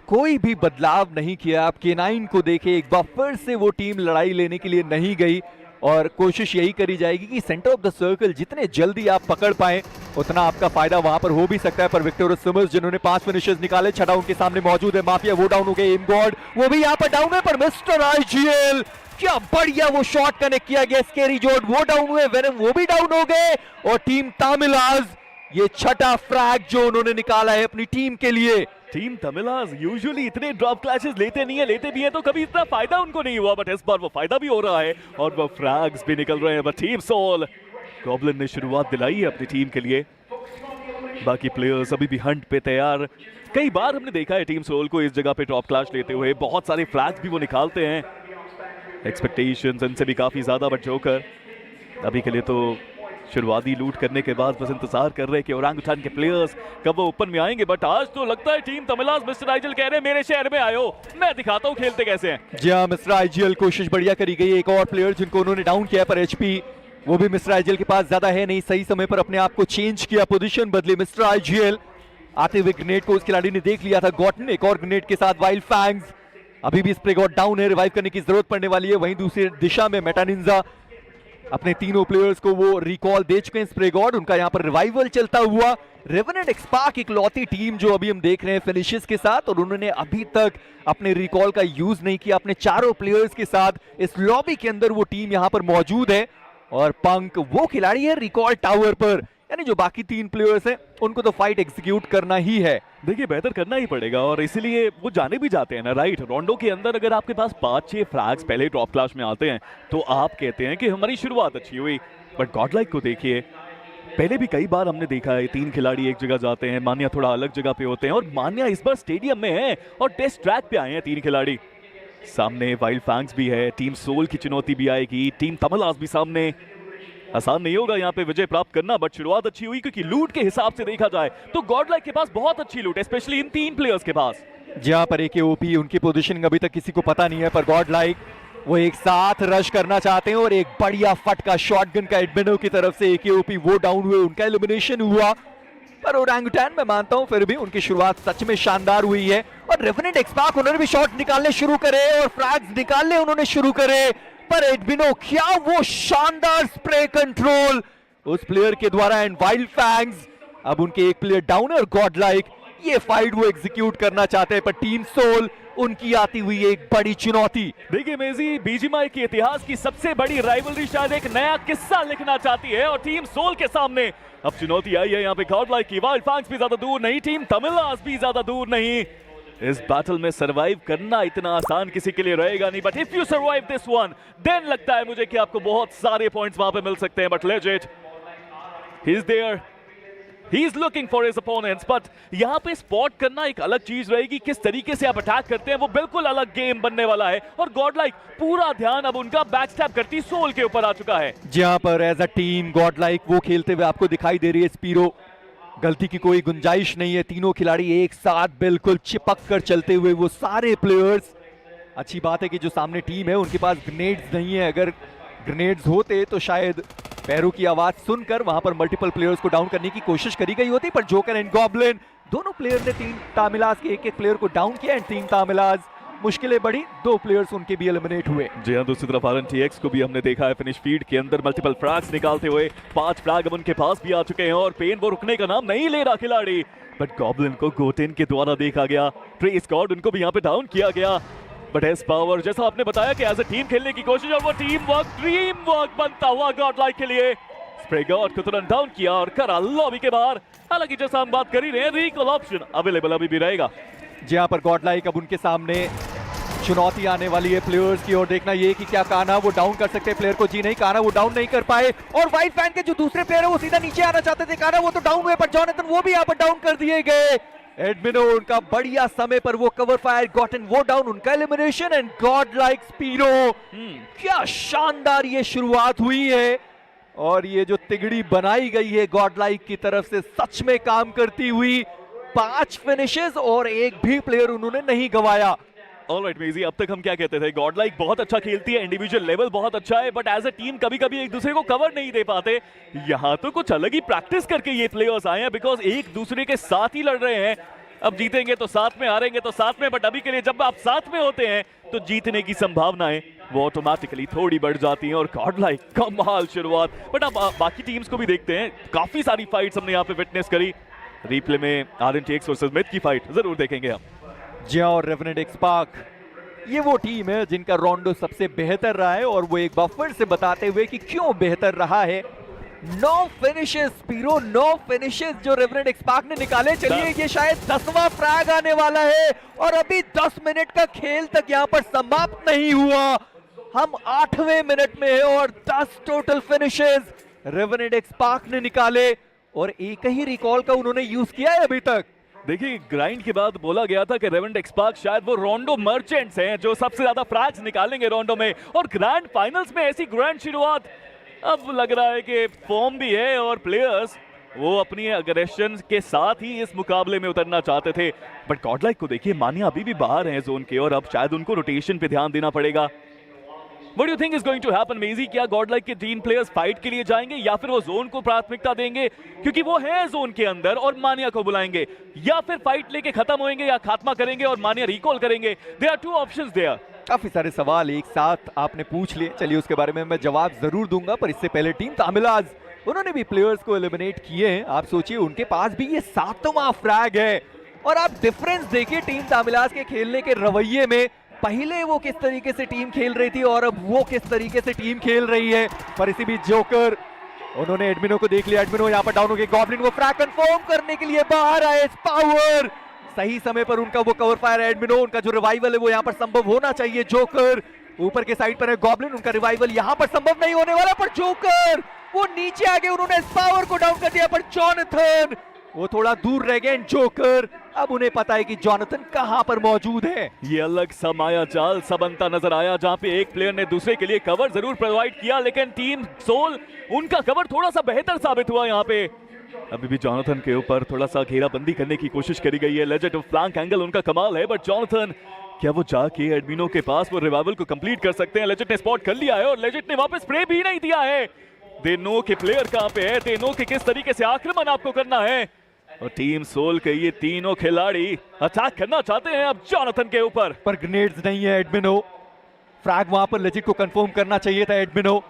कोई भी बदलाव नहीं किया। आप K9 को देखें, एक बार फिर से वो टीम लड़ाई लेने के लिए नहीं गई, और कोशिश यही करी जाएगी कि सेंटर ऑफ द सर्कल जितने जल्दी आप पकड़ पाएं उतना आपका फायदा वहां पर हो भी सकता है। पर विक्टोरिया सिमस जिन्होंने 5 फिनिशेस निकाले, 6 उनके सामने मौजूद है। माफिया वो डाउन हो गए, इमगॉड वो भी यहाँ पर डाउन है। पर मिस्टर IGL क्या बढ़िया वो शॉट कनेक्ट किया गया। स्केरी जॉर्ड वो डाउन हुए, वेनम वो भी डाउन हो गए, और टीम तमिलाज ये 6ठा फ्रैग जो उन्होंने निकाला है अपनी टीम के लिए। टीम तमिलाज यूजुअली इतने ड्रॉप क्लैशेस लेते नहीं है, लेते भी है तो कभी इतना फायदा उनको नहीं हुआ, बट इस बार वो फायदा भी हो रहा है और वो फ्रैग्स भी निकल रहे हैं। बट टीम सोल गॉब्लिन ने शुरुआत दिलाई है अपनी टीम के लिए, बाकी प्लेयर्स अभी भी हंट पे तैयार। कई बार हमने देखा है टीम सोल को इस जगह पे ड्रॉप क्लैश लेते हुए, बहुत सारे फ्रैग्स भी वो निकालते हैं। एक्सपेक्टेशंस इनसे भी काफी ज्यादा, बट जोकर अभी के लिए तो शुरुआती लूट करने के बाद बस इंतजार कर रहे हैं कि ओरंगुटैन के प्लेयर्स कब वो ओपन में आएंगे। बट आज तो लगता है टीम तमिलाज मिस्टर आईजीएल कह रहे हैं मेरे शहर में आयो, मैं दिखाता हूं खेलते कैसे हैं। जी हाँ, मिस्टर IGL कोशिश बढ़िया करी गई। एक और प्लेयर जिनको उन्होंने डाउन किया, पर HP वो भी मिस्टर IGL के पास ज्यादा है नहीं। सही समय पर अपने आप को चेंज किया, पोजीशन बदली। मिस्टर IGL आते हुए ग्रेनेड को उस खिलाड़ी ने देख लिया था, गॉटन एक और ग्रेनेड के साथ। वाइल्ड फैंग्स अभी भी स्प्रे गॉड डाउन है, रिवाइव करने की जरूरत पड़ने वाली है। वहीं दूसरी दिशा में मेटा निंजा अपने तीनों प्लेयर्स को वो रिकॉल दे चुके हैं। स्प्रे गॉड उनका यहाँ पर रिवाइवल चलता हुआ। रेवेनेंट एक्सपार्क एक लौती टीम जो अभी हम देख रहे हैं फिनिशेस के साथ, और उन्होंने अभी तक अपने रिकॉल का यूज नहीं किया। अपने चारों प्लेयर्स के साथ इस लॉबी के अंदर वो टीम यहाँ पर मौजूद है, और पंक वो खिलाड़ी है रिकॉल टावर पर, यानी जो बाकी 3 प्लेयर्स हैं उनको तो फाइट एग्जीक्यूट करना ही है। देखिए बेहतर करना ही पड़ेगा, और इसीलिए वो जाने भी जाते हैं ना, राइट। रोंडो के अंदर अगर आपके पास 5-6 फ्रैग्स पहले ड्रॉप क्लैश में आते हैं तो आप कहते हैं कि हमारी शुरुआत अच्छी हुई। बट गॉडलाइक को देखिए, पहले भी कई बार हमने देखा है 3 खिलाड़ी एक जगह जाते हैं, मान्या थोड़ा अलग जगह पे होते हैं, और मान्या इस बार स्टेडियम में है और टेस्ट ट्रैक पे आए हैं 3 खिलाड़ी। सामने वाइल्ड फैंग्स भी है, टीम सोल की चुनौती भी आएगी, टीम तमिलाज भी सामने। आसान नहीं होगा यहाँ पे विजय प्राप्त करना, बट शुरुआत अच्छी हुई, क्योंकि लूट के हिसाब से देखा जाए तो गॉडलाइक के पास बहुत अच्छी लूट है, स्पेशली इन 3 प्लेयर्स के पास। जहां पर एक ओपी उनकी पोजीशनिंग अभी तक किसी को पता नहीं है, पर गॉडलाइक वो एक साथ रश करना चाहते हैं, और एक बढ़िया फटका शॉटगन का एडमिनो की तरफ से एक ओपी वो डाउन हुए, उनका एलिमिनेशन हुआ। पर ओरंगुटैन मैं मानता हूं फिर भी उनकी शुरुआत सच में शानदार हुई है, और रेवेनेंट एक्सपार्क उन्होंने भी शॉट निकालने शुरू करे और फ्रैग्स निकालने उन्होंने शुरू करे। पर एडमिनो क्या वो शानदार स्प्रे कंट्रोल उस प्लेयर के द्वारा। एंड वाइल्ड फैंग्स अब उनके एक प्लेयर डाउन है, और गॉडलाइक ये फाइट वो एग्जीक्यूट करना चाहते हैं, पर टीम सोल उनकी आती हुई एक बड़ी चुनौती। देखिए मेजी, बीजीएमआई के इतिहास की सबसे बड़ी राइवलरी शायद एक नया किस्सा लिखना चाहती है और टीम सोल के सामने अब चुनौती आई है यहाँ पे गॉडलाइक की। वाइल्ड फैंग्स भी ज्यादा दूर नहीं, टीम तमिलास भी ज्यादा दूर नहीं। इस बैटल में सरवाइव करना इतना आसान किसी के लिए रहेगा नहीं, but if you survive this one then लगता है मुझे कि आपको बहुत सारे पॉइंट्स वहां पे मिल सकते हैं। But Legit he is there, he is looking for his opponents, but यहां पे स्पॉट करना एक अलग चीज रहेगी। किस तरीके से आप अटैक करते हैं वो बिल्कुल अलग गेम बनने वाला है और गॉडलाइक पूरा ध्यान अब उनका बैकस्टैप करती सोल के ऊपर आ चुका है। जहां पर एज अ टीम गॉडलाइक वो खेलते हुए आपको दिखाई दे रही है। स्पीरो, गलती की कोई गुंजाइश नहीं है, तीनों खिलाड़ी एक साथ बिल्कुल चिपक कर चलते हुए वो सारे प्लेयर्स। अच्छी बात है कि जो सामने टीम है उनके पास ग्रेनेड्स नहीं है, अगर ग्रेनेड्स होते तो शायद पैरों की आवाज सुनकर वहां पर मल्टीपल प्लेयर्स को डाउन करने की कोशिश करी गई होती, पर जोकर एंड गॉब्लिन दोनों प्लेयर ने टीम तामिलास के एक प्लेयर को डाउन किया एंड टीम तामिलास मुश्किलें बढ़ी, 2 प्लेयर्स उनके भी एलिमिनेट हुए। जी हाँ, दूसरी तरफ RNTX को भी हमने देखा है फिनिश फीड के अंदर मल्टीपल फ्रैग्स निकालते हुए। 5 फ्रैग अब उनके पास भी आ चुके हैं और पेन वो रुकने का नाम नहीं ले रहा खिलाड़ी। बट गॉब्लिन को गोटेन के द्वारा देखा गया, ट्रेस गॉड उनको भी यहाँ पे डाउन किया गया। बट एस पावर जैसा आपने बताया कि एज अ टीम खेलने की कोशिश और वो टीम वर्क, ड्रीम वर्क बनता हुआ गॉडलाइक के लिए। स्प्रे गॉड को तुरंत डाउन किया और करा लॉबी के बाहर। हालांकि जैसा हम बात कर ही रहे हैं, रिकॉल ऑप्शन अवेलेबल अभी भी रहेगा। जहां पर गॉडलाइक अब उनके सामने चुनौती आने वाली है प्लेयर्स की, और देखना ये कि क्या काना वो डाउन कर सकते हैं प्लेयर को। जी नहीं, काना वो डाउन नहीं कर पाए और वाइट फैन के जो दूसरे प्लेयर है वो सीधा नीचे आना चाहते थे। काना वो तो डाउन हुए, पर जॉनथन वो भी यहाँ पर डाउन कर दिए गए। एडमिनो उनका बढ़िया समय पर वो कवर फायर, गॉटन वो डाउन, उनका एलिमिनेशन एंड गॉडलाइक स्पीरो। क्या शानदार ये शुरुआत हुई है और ये जो तिगड़ी बनाई गई है गॉडलाइक की तरफ से सच में काम करती हुई। 5 फिनिशेस और एक भी प्लेयर उन्होंने नहीं गवाया। ऑलराइट मेजी, अब तक हम क्या कहते थे, गॉडलाइक बहुत अच्छा खेलती है, इंडिविजुअल लेवल बहुत अच्छा है, बट एज अ टीम कभी कभी एक दूसरे को कवर नहीं दे पाते। यहाँ तो कुछ अलग ही प्रैक्टिस करके ये प्लेयर्स आए हैं, बिकॉज एक दूसरे के साथ ही लड़ रहे हैं। अब जीतेंगे तो साथ में, हारेंगे तो साथ में, बट अभी के लिए जब आप साथ में होते हैं तो जीतने की संभावनाएं वो ऑटोमेटिकली थोड़ी बढ़ जाती हैं। और गॉडलाइक कमाल शुरुआत। बट अब बाकी टीम्स को भी देखते हैं, काफी सारी फाइट्स हमने यहाँ पे विटनेस करी। रिप्ले में RNTX वर्सेस मिथ की फाइट जरूर देखेंगे हम। जिया और रेवेनेंट एक्सपार्क, ये वो टीम है जिनका रोंडो सबसे बेहतर रहा है और वो एक बार फिर से बताते हुए कि क्यों बेहतर रहा है। 9 फिनिशेस स्पीरो, 9 फिनिशेस जो रेवेनेंट एक्सपार्क ने निकाले। चलिए ये शायद 10वां फ्रैग आने वाला है और अभी 10 मिनट का खेल तक यहाँ पर समाप्त नहीं हुआ। हम 8वें मिनट में है और 10 टोटल फिनिशेस रेवेनेंट एक्सपार्क ने निकाले और एक ही रिकॉल का उन्होंने यूज किया है अभी तक। देखिए ग्राइंड के बाद बोला गया था कि रेवेनेंट एक्सपार्क शायद वो रोंडो मर्चेंट्स हैं जो सबसे ज्यादा फ्रैग्स निकालेंगे रोंडो में, और ग्रैंड फाइनल्स में ऐसी ग्रैंड शुरुआत। अब लग रहा है कि फॉर्म भी है और प्लेयर्स वो अपनी अग्रेशन के साथ ही इस मुकाबले में उतरना चाहते थे। बट गॉडलाइक को देखिए, मानिया अभी भी बाहर हैं जोन के और अब शायद उनको रोटेशन पे ध्यान देना पड़ेगा। What do you think is going to happen, मेजी? क्या गॉडलाइक के 3 प्लेयर्स फाइट के लिए जाएंगे या फिर वो जोन को प्राथमिकता देंगे क्योंकि वो है जोन के अंदर और मानिया को बुलाएंगे, या फिर फाइट लेके खत्म होंगे या खात्मा करेंगे और मानिया रिकॉल करेंगे? There are 2 options there. काफी सारे सवाल एक साथ आपने पूछ लिए, चलिए उसके बारे में मैं जवाब जरूर दूंगा, पर इससे पहले टीम तामिलाज, उन्होंने भी प्लेयर्स को एलिमिनेट किए हैं। आप सोचिए उनके पास भी ये 7वां फ्रैग है और आप डिफरेंस देखिए टीम तामिलाज के खेलने के रवैये में। पहले वो किस तरीके से टीम खेल रही थी और अब वो किस तरीके से टीम खेल रही है। पर इसी बीच जोकर, उन्होंने एडमिनो को देख लिया, एडमिनो यहाँ पर डाउन हो गए। गॉब्लिन वो फ्रैग कंफर्म करने के लिए बाहर आए। पावर सही समय पर उनका वो कवर फायर, एडमिनो उनका जो रिवाइवल है वो यहाँ पर संभव होना चाहिए। जोकर ऊपर के साइड पर है, गॉब्लिन उनका रिवाइवल यहाँ पर संभव नहीं होने वाला, पर जोकर वो नीचे आ गए, उन्होंने पावर को डाउन कर दिया। पर जॉनथन वो थोड़ा दूर रह गए। जोकर अब उन्हें पता है कि जॉनथन कहां पर मौजूद है। ये अलग सा माया जाल सा बनता नजर आया जहां पे एक प्लेयर ने दूसरे के लिए कवर जरूर प्रोवाइड किया, लेकिन टीम सोल उनका कवर थोड़ा सा बेहतर साबित हुआ। यहाँ पे अभी भी जॉनथन के ऊपर थोड़ा सा घेराबंदी करने की कोशिश करी गई है। लेजेंड ऑफ फ्लैंक एंगल उनका कमाल है, बट जॉनथन क्या वो जाके एडमिनो के पास वो रिवाइवल को कंप्लीट कर सकते हैं? लेजेंड ने स्पॉट कर लिया है और लेजेंड ने वापस स्प्रे भी नहीं दिया है। दे नो के प्लेयर कहां पे है, दे नो के किस तरीके से आक्रमण आपको करना है। और टीम सोल के ये तीनों खिलाड़ी अटैक करना चाहते हैं अब जॉनथन के ऊपर, पर ग्रेनेड्स नहीं है। एडमिनो फ्रैग वहां पर लेजिट को कंफर्म करना चाहिए था। एडमिनो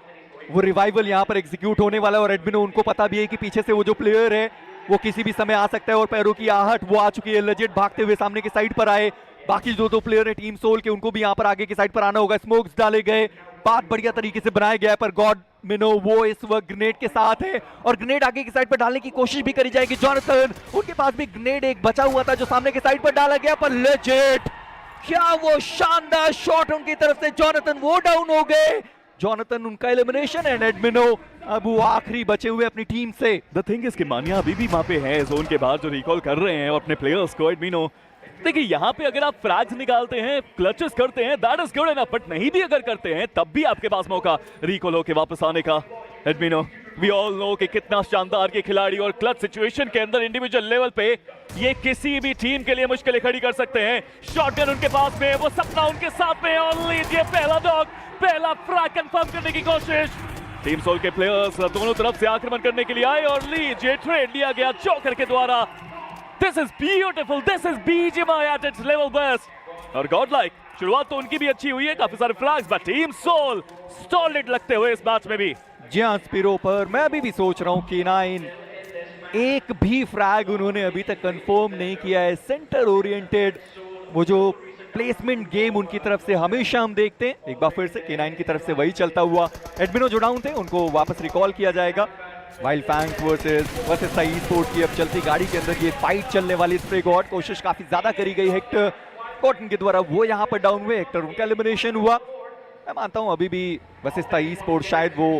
वो रिवाइवल यहां पर एग्जीक्यूट होने वाला है और एडमिनो उनको पता भी है कि पीछे से वो जो प्लेयर है वो किसी भी समय आ सकता है और पैरों की आहट वो आ चुकी है। लेजेंड भागते हुए सामने की साइड पर आए, बाकी जो दो प्लेयर है टीम सोल के उनको भी यहाँ पर आगे की साइड पर आना होगा। स्मोक्स डाले गए, बात बढ़िया तरीके से बनाया गया है, पर गॉड मिनो वो इस वक्त ग्रेनेड के साथ है और ग्रेनेड आगे की साइड पर डालने की कोशिश भी करी जाएगी। जॉनथन, उनके पास भी ग्रेनेड एक बचा हुआ था जो सामने की साइड पर डाला गया, पर लेजेंड क्या वो शानदार शॉट उनकी तरफ से। जॉनथन वो डाउन हो गए, जॉनथन उनका एलिमिनेशन एंड एडमिनो अब वो आखिरी बचे हुए अपनी टीम से। द थिंग इज कि मानिया अभी भी वहां पे है जोन के बाहर जो रिकॉल कर रहे हैं और अपने प्लेयर्स को। एडमिनो देखिए यहाँ पे अगर आप फ्रैग्स निकालते हैं, क्लचेस करते हैं, that is good enough, but नहीं भी अगर करते हैं तब भी आपके पास मौका रिकॉल होके वापस आने का। एडमिनो वी ऑल नो कि कितना शानदार के खिलाड़ी और क्लच सिचुएशन के अंदर इंडिविजुअल लेवल पे ये किसी भी टीम के लिए मुश्किलें खड़ी कर सकते हैं। शॉटगन उनके पास में, वो सपना उनके साथ में और लीजिए पहला डॉग, पहला फ्रैग कंफर्म करने की कोशिश। टीम सोल के प्लेयर्स दोनों तरफ से आक्रमण करने के लिए आए और लीजिए ट्रेड लिया गया जोकर के द्वारा। This is beautiful, this is BGMI at its level best। और गॉडलाइक शुरुआत तो उनकी भी अच्छी हुई है, काफी सारे flags, but team Soul solid लगते हुए इस मैच में भी। जी हाँ स्पिरो, पर मैं अभी भी सोच रहा हूँ कि K9 एक भी फ्रैग उन्होंने अभी तक कंफर्म नहीं किया है। सेंटर ओरिएंटेड वो जो प्लेसमेंट गेम उनकी तरफ से हमेशा हम देखते हैं, एक बार फिर से K9 की तरफ से वही चलता हुआ। एडमिनो जो डाउन थे उनको वापस रिकॉल किया जाएगा। Wild fangs versus e sports की अब चलती गाड़ी के अंदर ये फाइट चलने वाली। स्प्रे गॉड कोशिश काफी ज्यादा करी गई हेक्टर कॉटन के द्वारा, वो यहाँ पर डाउन हुए, हेक्टर उनका एलिमिनेशन हुआ। मैं मानता हूँ अभी भी वर्सेस ई स्पोर्ट्स शायद वो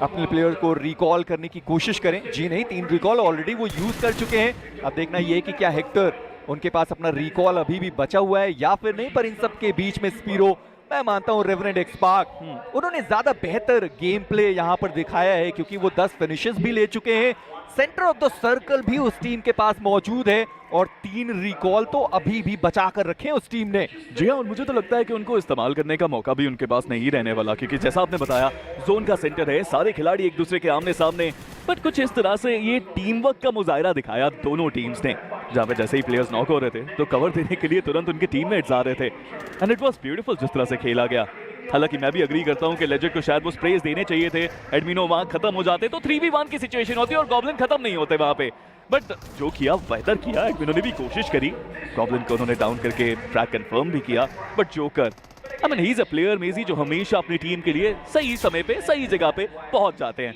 अपने प्लेयर को रिकॉल करने की कोशिश करें। जी नहीं, 3 रिकॉल ऑलरेडी वो यूज कर चुके हैं। अब देखना ये कि क्या हेक्टर उनके पास अपना रिकॉल अभी भी बचा हुआ है या फिर नहीं। पर इन सब के बीच में स्पीरो, मैं मानता हूं रेवेनेंट एक्सपार्क उन्होंने ज्यादा बेहतर गेम प्ले यहां पर दिखाया है क्योंकि वो 10 फिनिशेस भी ले चुके हैं। सेंटर ऑफ द सर्कल भी उस टीम के पास मौजूद है और 3 रिकॉल तो अभी भी बचा कर रखे हैं उस टीम ने। जी हाँ, और मुझे तो लगता है कि उनको इस्तेमाल करने का मौका भी उनके पास नहीं रहने वाला, क्योंकि जैसा आपने बताया जोन का सेंटर है, सारे खिलाड़ी एक दूसरे के आमने सामने, बट कुछ इस तरह से ये टीम वर्क का मुजाहिरा दिखाया दोनों टीम्स ने, जहाँ पे जैसे ही प्लेयर्स नॉक हो रहे थे तो कवर देने के लिए तुरंत उनके टीममेट्स आ रहे थे एंड इट वाज ब्यूटीफुल जिस तरह से खेला गया। हालांकि मैं भी अग्री करता हूं कि लेजेंड को शायद वो स्प्रेस देने चाहिए थे, एडमिनो वहां खत्म हो जाते तो 3v1 की सिचुएशन होती और गॉब्लिन खत्म नहीं होते वहां पे, बट जो किया बेहतर किया। एडमिनो ने भी कोशिश करी, गॉब्लिन को उन्होंने डाउन करके ट्रैक कंफर्म भी किया, but Joker I mean he is a player Mezy जो हमेशा अपनी टीम के लिए सही समय पे सही जगह पे पहुंच जाते हैं।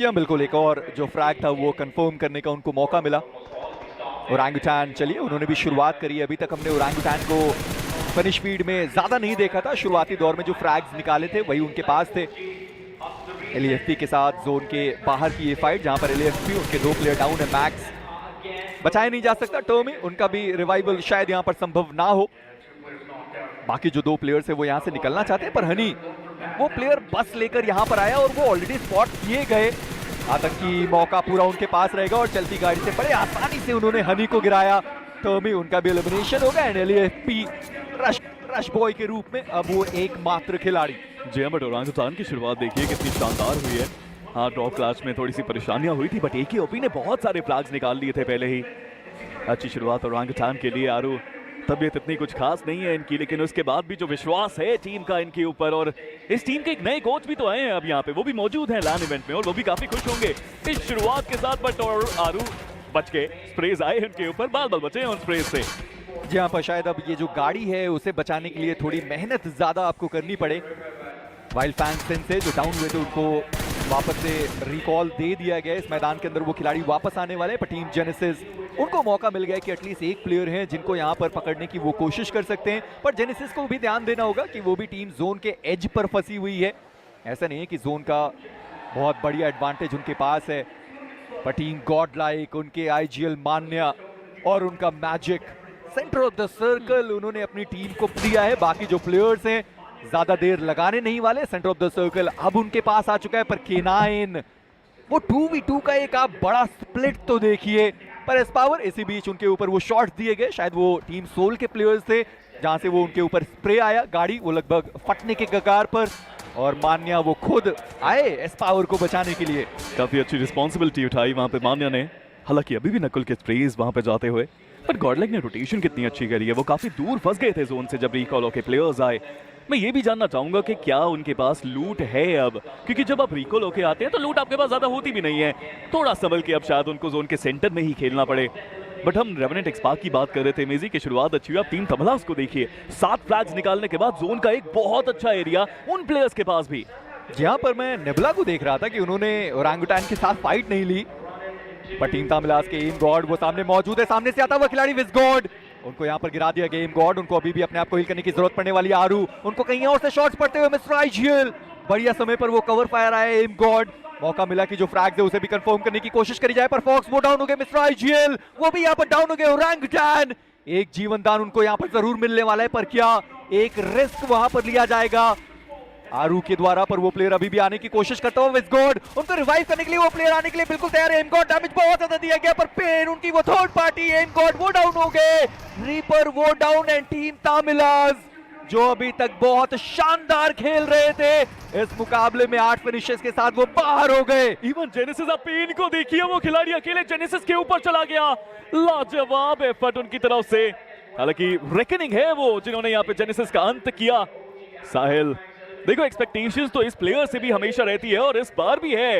या बिल्कुल, एक और जो फ्रैग था वो कंफर्म करने का उनको मौका मिला। ओरांगुटान चलिए उन्होंने भी शुरुआत करी। अभी तक हमने ओरांगुटान को फिनिश फीड में ज्यादा नहीं देखा था, शुरुआती दौर में जो फ्रैग्स निकाले थे वही उनके पास थे। एलएफपी के साथ जोन के बाहर की ये फाइट जहां पर एलएफपी उनके 2 प्लेयर डाउन है, मैक्स बचाया नहीं जा सकता, टर्मी उनका भी रिवाइवल शायद यहां पर संभव ना हो। बाकी जो 2 प्लेयर्स है वो यहां से निकलना चाहते हैं, पर हनी वो प्लेयर बस लेकर यहां पर आया और वो ऑलरेडी स्पॉट किए गए। आतंकी मौका पूरा उनके पास रहेगा और चलती गाड़ी से बड़े आसानी से उन्होंने हनी को गिराया। टर्मी उनका भी एलिमिनेशन होगा एंड एलएफपी रश बॉय के रूप में अब वो एकमात्र खिलाड़ी। जी हाँ, बट ओरांगुटान की शुरुआत देखिए कितनी शानदार हुई है। हाँ, ड्रॉप क्लास में थोड़ी सी परेशानियां हुई थी, बट एक ही ओपी ने बहुत सारे फ्लैग्स निकाल लिए थे पहले ही। अच्छी शुरुआत ओरांगुटान के लिए। आरू तबीयत इतनी कुछ खास नहीं है इनकी, लेकिन उसके बाद भी जो विश्वास है टीम का इनके ऊपर, और इस टीम के एक नए कोच भी तो आए हैं अब यहाँ पे, वो भी मौजूद हैं लैन इवेंट में और वो भी काफी खुश होंगे इस शुरुआत के साथ। बट और आरू बच के स्प्रेज आए उनके ऊपर, बाल बचे हैं उन स्प्रेज से। जी हाँ, पर शायद अब ये जो गाड़ी है उसे बचाने के लिए थोड़ी मेहनत ज्यादा आपको करनी पड़े। वाइल्ड फैंग से जो डाउन हुए थे उनको वापस से रिकॉल दे दिया गया। इस मैदान के अंदर वो खिलाड़ी वापस आने वाले, पर टीम जेनेसिस उनको मौका मिल गया कि एटलीस्ट एक प्लेयर है जिनको यहाँ पर पकड़ने की वो कोशिश कर सकते हैं। पर जेनेसिस को भी ध्यान देना होगा कि वो भी टीम जोन के एज पर फंसी हुई है। ऐसा नहीं है कि जोन का बहुत बढ़िया एडवांटेज उनके पास है, पर टीम गॉड लाइक, उनके आईजीएल मान्या और उनका magic centre of the circle उन्होंने अपनी टीम को दिया है। बाकी जो प्लेयर्स हैं ज्यादा देर लगाने नहीं वाले। सेंटर ऑफ द सर्कल अब उनके पास आ चुका है, पर K9 वो 2v2 का एक आप बड़ा स्प्लिट तो देखिए, पर एस पावर इसी बीच उनके ऊपर वो शॉट्स दिए गए। शायद वो टीम सोल के प्लेयर्स थे जहां से वो उनके ऊपर स्प्रे आया, गाड़ी वो लगभग फटने के कगार पर, और मान्या वो खुद आए एस पावर को बचाने के लिए। काफी अच्छी रिस्पॉन्सिबिलिटी उठाई वहां पे मान्या ने। हालांकि अभी भी नकुल के स्प्रेज वहां पे जाते हुए, पर गॉडलाइक ने रोटेशन कितनी अच्छी करी है। वो काफी दूर फंस गए थे जोन से जब रिकॉल होके प्लेयर्स आए, मैं ये भी जानना चाहूंगा कि क्या उनके पास लूट है अब, क्योंकि जब आप रिकॉल होके आते हैं तो लूट आपके पास ज्यादा होती भी नहीं है। थोड़ा संभल के अब शायद उनको जोन के सेंटर में ही खेलना पड़े। बट हम रेवेनेंट एक्सपार्क की बात कर रहे थे मेजी की शुरुआत अच्छी हुई। आप टीम तमलास को देखिए, 7 फ्लैग्स निकालने के बाद जोन का एक बहुत अच्छा एरिया उन प्लेयर्स के पास भी। जहां पर मैं नेबुला को देख रहा था कि उन्होंने ओरंगुटान के साथ फाइट नहीं ली, पर टीम तमिलास के एम गॉड वो सामने मौजूद है। सामने से आता हुआ खिलाड़ी विज़गॉड, उनको यहां पर गिरा दिया गया एम गॉड। उनको अभी भी अपने आप को हील करने की जरूरत पड़ने वाली है। आरू, उनको कहीं और से शॉट्स पड़ते हुए मिस्टर आईजीएल, बढ़िया समय पर वो कवर फायर आया एम गॉड। मौका मिला कि जो फ्रैग्स है उसे भी कंफर्म करने की कोशिश करी जाए, पर फॉक्स वो डाउन हो गए। मिस्टर आईजीएल वो भी यहां पर डाउन हो गए। ओरंगुटान, एक जीवन दान उनको यहां पर जरूर मिलने वाला है, पर क्या एक रिस्क वहां पर लिया जाएगा आरू के द्वारा? पर वो प्लेयर अभी भी आने की कोशिश करता हुआ विज़गॉड, उनको रिवाइव करने के लिए वो प्लेयर आने के लिए बिल्कुल तैयार है। एमगॉड डैमेज बहुत ज्यादा दिया गया, पर पेन उनकी वो थर्ड पार्टी एमगॉड वो डाउन हो गए। रीपर वो डाउन एंड टीम तमिलास जो अभी तक बहुत शानदार खेल रहे थे इस मुकाबले में 8 फिनिशेस के साथ वो बाहर हो गए। इवन जेनेसिस, आप पेन को देखिए, वो खिलाड़ी अकेले जेनेसिस के ऊपर चला गया। लाजवाब एफर्ट उनकी तरफ से। हालांकि रेकनिंग है वो जिन्होंने यहाँ पे जेनेसिस का अंत किया। साहिल, देखो एक्सपेक्टेशंस तो इस प्लेयर से भी हमेशा रहती है और इस बार भी है।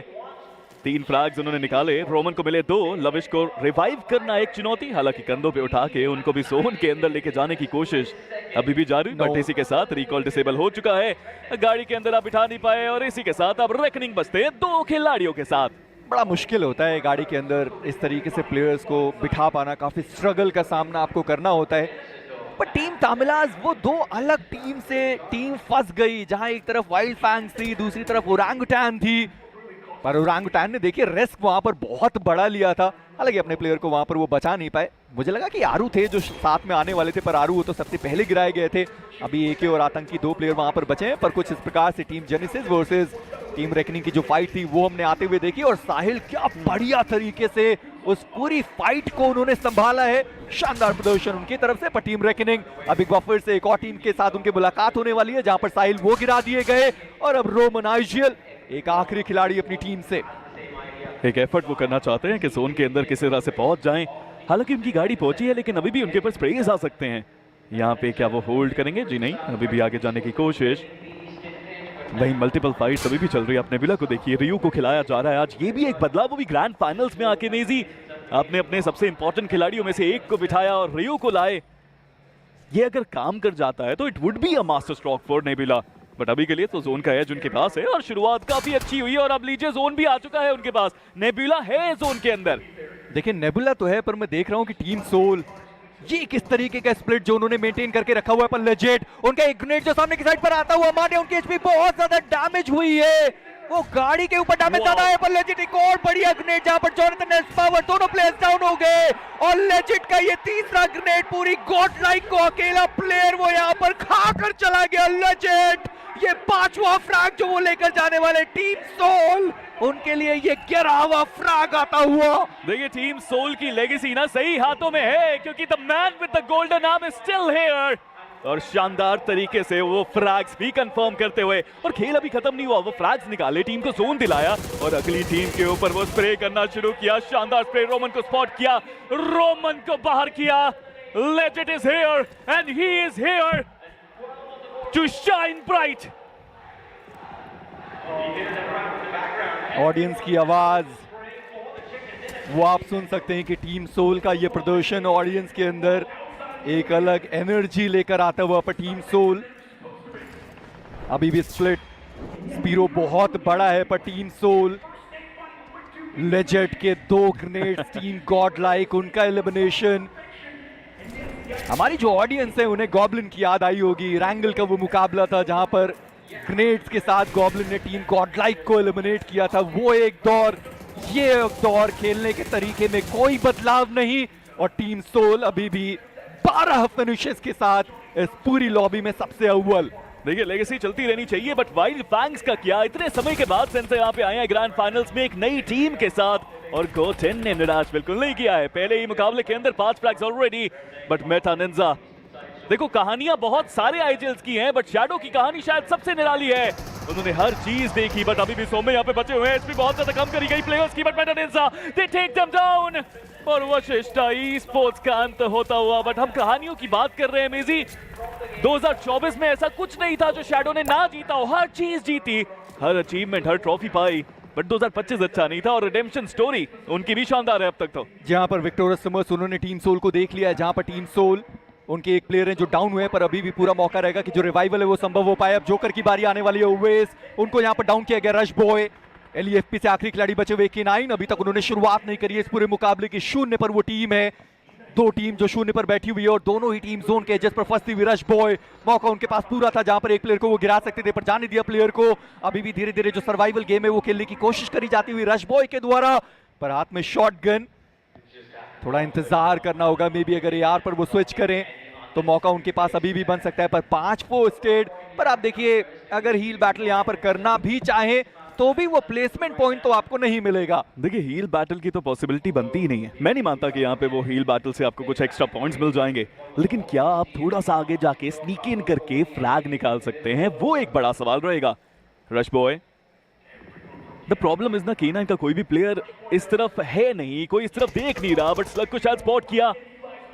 3 फ्लैग्स उन्होंने निकाले, रोमन को मिले 2। लविश को रिवाइव करना एक चुनौती, हालांकि कंधों पे उठा के उनको भी जोन के अंदर लेके जाने की कोशिश अभी भी जारी। बट इसी के साथ रिकॉल डिसेबल हो चुका है, गाड़ी के अंदर आप बिठा नहीं पाए और इसी के साथ अब रेकनिंग बचते हैं 2 खिलाड़ियों के साथ। बड़ा मुश्किल होता है गाड़ी के अंदर इस तरीके से प्लेयर्स को बिठा पाना, काफी स्ट्रगल का सामना आपको करना होता है। पर टीम तमिलास वो 2 अलग टीम से टीम फंस गई, जहां एक तरफ वाइल्ड फैंग्स थी, दूसरी तरफ ओरंगुटान थी। पर ओरंगुटान ने देखिए रिस्क वहां पर बहुत बड़ा लिया था, हालांकि अपने प्लेयर को वहां पर वो बचा नहीं पाए। मुझे लगा कि आरू थे जो साथ में आने वाले थे, पर आरू वो तो सबसे पहले गिराए गए थे। अभी एके और आतंकी 2 प्लेयर वहां पर बचे हैं। पर कुछ इस प्रकार से team genesis versus team reckoning की जो फाइट थी वो हमने आते हुए देखी, और साहिल क्या बढ़िया तरीके से उस पूरी फाइट को उन्होंने संभाला है। शानदार प्रदर्शन उनकी तरफ से। पर टीम रेकनिंग अब एक बार फिर से एक और टीम के साथ उनकी मुलाकात होने वाली है, जहां पर साहिल वो गिरा दिए गए और अब रोमन आईजीएल एक आखिरी खिलाड़ी अपनी टीम से एक एफर्ट वो करना चाहते हैं कि जोन के अंदर किसी तरह से पहुंच जाएं। हालांकि उनकी गाड़ी पहुंची है, लेकिन अभी भी उनके पास स्प्रेज आ सकते हैं। यहाँ पे क्या वो होल्ड करेंगे? जी नहीं, अभी भी आगे जाने की कोशिश। वहीं मल्टीपल फाइट्स अभी भी चल रही है। आपने बिला को देखिए, रियू को खिलाया जा रहा है आज। ये भी एक बदलाव, वो भी ग्रैंड फाइनल्स में आके नेजी आपने अपने सबसे इंपॉर्टेंट खिलाड़ियों में से एक को बिठाया और रियू को लाए। ये अगर काम कर जाता है तो it would be a master stroke for nebula. But अभी के लिए तो जोन का एज उनके पास है और शुरुआत काफी अच्छी हुई और अब लीजिए जोन भी आ चुका है उनके पास। नेबुला है जोन के अंदर। देखिए नेबुला तो है, पर मैं देख रहा हूं कि टीम सोल ये किस तरीके का स्प्लिट जो उन्होंने मेंटेन करके रखा हुआ है। पर लेजेट उनका एक ग्रेनेड जो सामने की साइड पर आता हुआ माने, उनकी एचपी बहुत ज्यादा डैमेज हुई है, वो गाड़ी के ऊपर डैमेज ज्यादा है। पर लेजिट एक और बढ़िया ग्रेनेड, जहां पर जॉनथन एस्पावर दोनों प्लेयर्स डाउन हो गए और लेजिट का ये तीसरा ग्रेनेड पूरी गॉड लाइक को अकेला प्लेयर वो यहां पर खाकर चला गया। लेजिट ये 5वां फ्रैग जो वो लेकर जाने वाले टीम सोल, उनके लिए ये 11वां फ्रैग आता हुआ। देखिए टीम सोल की लेगेसी ना सही हाथों में है, क्योंकि the man with the golden arm is still here. और शानदार तरीके से वो फ्रैग्स भी कंफर्म करते हुए, और खेल अभी खत्म नहीं हुआ, वो फ्रैग्स निकाले, टीम को जोन दिलाया और अगली टीम के ऊपर वो स्प्रे करना शुरू किया। शानदार स्प्रे, रोमन को स्पॉट किया, रोमन को बाहर किया। Legit is here and he is here to shine bright. Audience की आवाज वो आप सुन सकते हैं कि टीम सोल का ये प्रदर्शन ऑडियंस के अंदर एक अलग एनर्जी लेकर आता हुआ। पर टीम सोल अभी भी स्प्लिट स्पीरो बहुत बड़ा है, पर टीम सोल लेजेट के 2 ग्रेनेड्स, टीम गॉड लाइक उनका एलिमिनेशन। हमारी जो ऑडियंस है उन्हें गॉब्लिन की याद आई होगी। रैंगल का वो मुकाबला था जहां पर ग्रेनेड्स के साथ गॉब्लिन ने टीम गॉड लाइक को एलिमिनेट किया था। वो एक दौर, ये एक दौर, खेलने के तरीके में कोई बदलाव नहीं। और टीम सोल अभी भी 12 फिनिशेस के साथ इस पूरी लॉबी में सबसे अव्वल। देखिए लेगेसी चलती रहनी चाहिए, बट वाइल्ड फैंग्स का क्या? इतने समय के बाद सेंसर यहाँ पे आए हैं ग्रैंड फाइनल्स में एक नई टीम के साथ, और गोटेन ने निराश बिल्कुल नहीं किया है। पहले ही मुकाबले के अंदर 5 flags already, but Meta Ninja. देखो कहानियां बहुत सारे आईजीएल्स की हैं, बट शैडो की कहानी शायद सबसे निराली है। उन्होंने हर चीज देखी, बट अभी भी सौम्य यहाँ पे बचे हुए हैं। एचपी बहुत ज्यादा कम करी गई प्लेयर्स की, but Metaninja they take them down. और वशिष्ठा ई स्पोर्ट्स का अंत होता हुआ। बट हम कहानियों की बात कर रहे हैं मेजी, 2024 में ऐसा कुछ नहीं था जो शैडो ने ना जीता हो। हर चीज जीती, हर achievement, her trophy pi, but 2025 अच्छा नहीं था। और रिडेम्पशन स्टोरी उनकी भी शानदार है अब तक तो। जहां पर विक्टोरियस समर्स उन्होंने टीम सोल को देख लिया है, जहां पर टीम सोल उनके एक प्लेयर हैं जो डाउन हुए हैं, पर अभी भी पूरा मौका रहेगा कि जो रिवाइवल है वो संभव हो पाए। अब जोकर की बारी आने वाली है। ओवेस, उनको यहां पर डाउन किया गया। रश बॉय एलईएफपी से आखिरी खिलाड़ी बचे हुए K9, अभी तक उन्होंने शुरुआत नहीं करी है इस पूरे मुकाबले की। शून्य पर वो टीम है, दो टीम जो शून्य पर बैठी हुई है और दोनों ही टीम जोन के एजेस पर फंसती हुई। रश बॉय मौका उनके पास पूरा था जहां पर एक प्लेयर को वो गिरा सकते थे, पर जाने दिया प्लेयर को। अभी भी धीरे धीरे जो सर्वाइवल गेम है वो खेलने की कोशिश करी जाती हुई रश बॉय के द्वारा, पर हाथ में शॉटगन। थोड़ा इंतजार करना होगा, मे बी अगर AR पर वो स्विच करें तो मौका उनके पास अभी भी बन सकता है। पर 5 पोस्टेड, पर आप देखिए अगर हील बैटल यहां पर करना भी चाहे तो भी वो प्लेसमेंट पॉइंट तो आपको नहीं मिलेगा। देखिए हील बैटल की तो पॉसिबिलिटी बनती ही नहीं है। मैं नहीं मानता कि यहाँ पे वो हील बैटल से आपको कुछ एक्स्ट्रा पॉइंट्स मिल जाएंगे, लेकिन क्या आप थोड़ा सा आगे जाके स्नीक इन करके फ्लैग निकाल सकते हैं, वो एक बड़ा सवाल रहेगा। Rush boy, the problem is ना K9 का कोई भी प्लेयर इस तरफ है नहीं, कोई इस तरफ देख नहीं रहा, बट स्लग को शायद स्पॉट किया,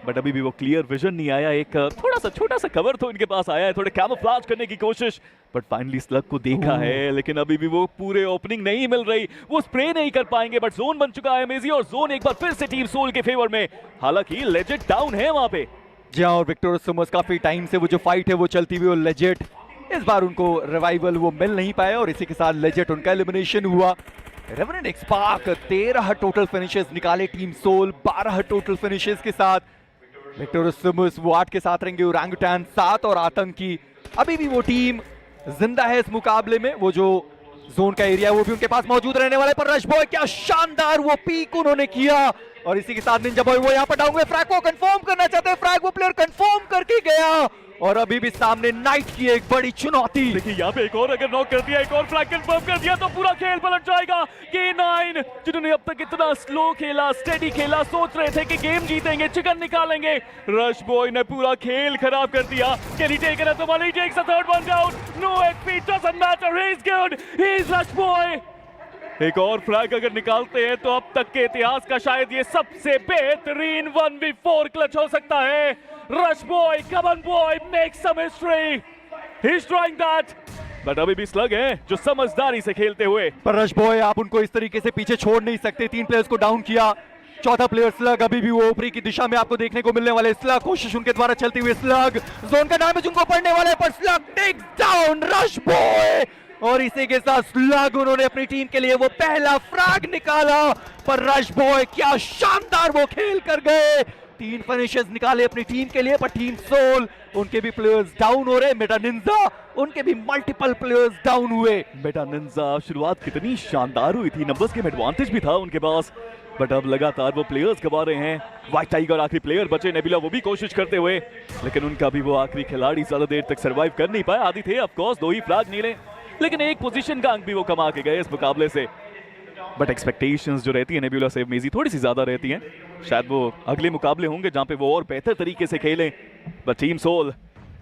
बट अभी भी वो क्लियर विजन नहीं आया। एक थोड़ा सा छोटा सा कवर तो इनके पास आया है, थोड़े कैमोफ्लेज करने की कोशिश, बट फाइनली स्लग को देखा है, लेकिन अभी भी वो पूरे ओपनिंग नहीं मिल रही, वो स्प्रे नहीं कर पाएंगे। बट जोन बन चुका है मेजी, और जोन एक बार फिर से टीम सोल के फेवर में। हालांकि लेजेट डाउन है वहां पे। जी हाँ, और विक्टोरियस समर्स काफी टाइम से वो जो फाइट है वो चलती हुई, और लेजेट इस बार उनको रिवाइवल वो मिल नहीं पाया, और इसी के साथ लेजेट उनका एलिमिनेशन हुआ। रेवेनेंट एक्सपार्क 13 टोटल फिनिशेस निकाले टीम सोल, 12 टोटल फिनिशेस के साथ। विक्टोरियस समर्स वो 8 के साथ रहेंगे, ओरंगुटैन 7 और आतंकी अभी भी वो टीम जिंदा है इस मुकाबले में। वो जो जोन का एरिया है वो भी उनके पास मौजूद रहने वाला है। पर रश बॉय क्या शानदार वो पीक उन्होंने किया, और इसी के साथ निंजा बॉय वो यहाँ पर डाउन हुए। फ्रैग को कंफर्म करना चाहते हैं, फ्रैग वो प्लेयर कंफर्म करके गया, और अभी भी सामने नाइट की एक बड़ी चुनौती। देखिए यहाँ पे एक और अगर नॉक कर दिया, एक और फ्लैग कंफर्म कर दिया तो पूरा खेल पलट जाएगा। K9 जिन्होंने अब तक इतना स्लो खेला, स्टेडी खेला, सोच रहे थे कि गेम जीतेंगे, चिकन निकालेंगे, रश बॉय ने पूरा खेल खराब कर दिया। Can he take it? He takes the third one down. No HP, doesn't matter. He's good. He's rush boy. एक और फ्लैग अगर निकालते हैं तो अब तक के इतिहास का शायद ये सबसे बेहतरीन 1v4 क्लच हो सकता है। Rush boy, come on boy, make some history. He's trying that. But अभी भी स्लग है जो समझदारी से खेलते हुए। पर रश बॉय आप उनको इस तरीके से पीछे छोड़ नहीं सकते, 3 प्लेयर्स को डाउन किया, चौथा प्लेयर स्लग अभी भी वो ऊपरी की दिशा में आपको देखने को मिलने वाले। स्लग कोशिश उनके द्वारा चलती हुई, स्लग जोन का डैमेज उनको पड़ने वाला है, पर Slug takes down Rush Boy, और इसी के साथ स्लग उन्होंने अपनी टीम के लिए वो पहला फ्रैग निकाला। पर रश बॉय क्या शानदार वो खेल कर गए, 3 फिनिशेस निकाले अपनी टीम के लिए। पर टीम सोल उनके भी प्लेयर्स डाउन हो रहे, मेटा निंजा उनके भी मल्टीपल प्लेयर्स डाउन हुए। मेटा निंजा शुरुआत कितनी शानदार हुई थी, नंबर्स के एडवांटेज भी था उनके पास, बट अब लगातार वो प्लेयर्स गवा रहे हैं। व्हाइट टाइगर आखिरी प्लेयर बचे, नेबुला वो भी कोशिश करते हुए, लेकिन उनका भी वो आखिरी खिलाड़ी ज्यादा देर तक सरवाइव कर नहीं पाया। आदि थे ऑफ कोर्स 2 ही फ्लैग नीले, लेकिन एक पोजीशन का अंक भी वो कमा के गए इस मुकाबले से। बट एक्सपेक्टेशंस जो रहती है नेबुला से मेजी थोड़ी सी ज्यादा रहती हैं, शायद वो अगले मुकाबले होंगे जहां पे वो और बेहतर तरीके से खेलें। बट टीम सोल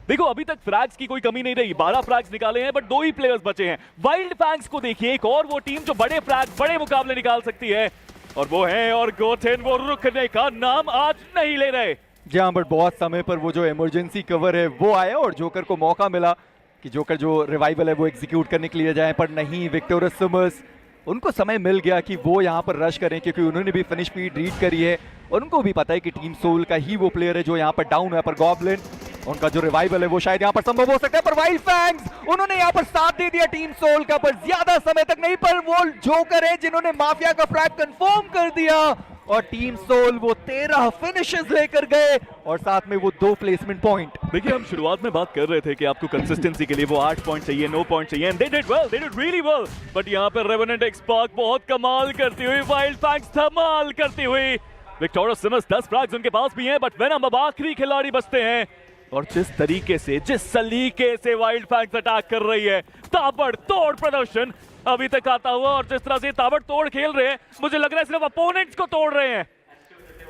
देखो अभी तक फ्रैग्स की कोई कमी नहीं रही, 12 फ्रैग्स निकाले हैं, बट 2 ही प्लेयर्स बचे हैं। वाइल्ड फैंग्स को देखिए, एक और वो टीम जो बड़े फ्रैग, बड़े मुकाबले निकाल सकती है, और वो है, और गोटेन वो रुकने का नाम आज नहीं ले रहे। जी हाँ, बट बहुत समय पर वो जो इमरजेंसी कवर है वो आया, और जोकर को मौका मिला कि जोकर जो रिवाइवल है वो एग्जीक्यूट करने के लिए जाए, पर नहीं, विक्टोरियस समर्स उनको समय मिल गया कि वो यहाँ पर रश करें, क्योंकि उन्होंने भी फिनिश स्पीड रीड करी है, और उनको भी पता है कि टीम सोल का ही वो प्लेयर है जो यहाँ पर डाउन है। पर गॉब्लिन उनका जो रिवाइवल है वो शायद यहाँ पर संभव हो सकता है, पर वाइल्ड फैंग्स उन्होंने यहाँ पर साथ दे दिया टीम सोल का, पर ज्यादा समय तक नहीं। पर वो जोकर है जिन्होंने माफिया का फ्लैग कंफर्म कर दिया, और टीम सोल वो 13 फिनिशेस लेकर गए, और साथ में वो 2 प्लेसमेंट पॉइंट। देखिए हम शुरुआत में बात कर रहे थे कि आपको कंसिस्टेंसी के लिए वो 8 पॉइंट चाहिए, 9 पॉइंट चाहिए, and they did well, they did really well. But यहाँ पर रेवेनेंट एक्सपार्क बहुत कमाल करती हुई, वाइल्ड फैंग्स धमाल करती हुई, विक्टोरियस समर्स 10 फ्रैग्स उनके पास भी हैं, बट वेनम अब आखिरी खिलाड़ी बचते हैं, और जिस तरीके से, जिस सलीके से वाइल्ड फैंग्स अटैक कर रही है, ताबड़तोड़ प्रदर्शन अभी तक आता हुआ, और जिस तरह से ताबड़तोड़ खेल रहे हैं, मुझे लग रहा है सिर्फ अपोनेंट्स को तोड़ रहे हैं।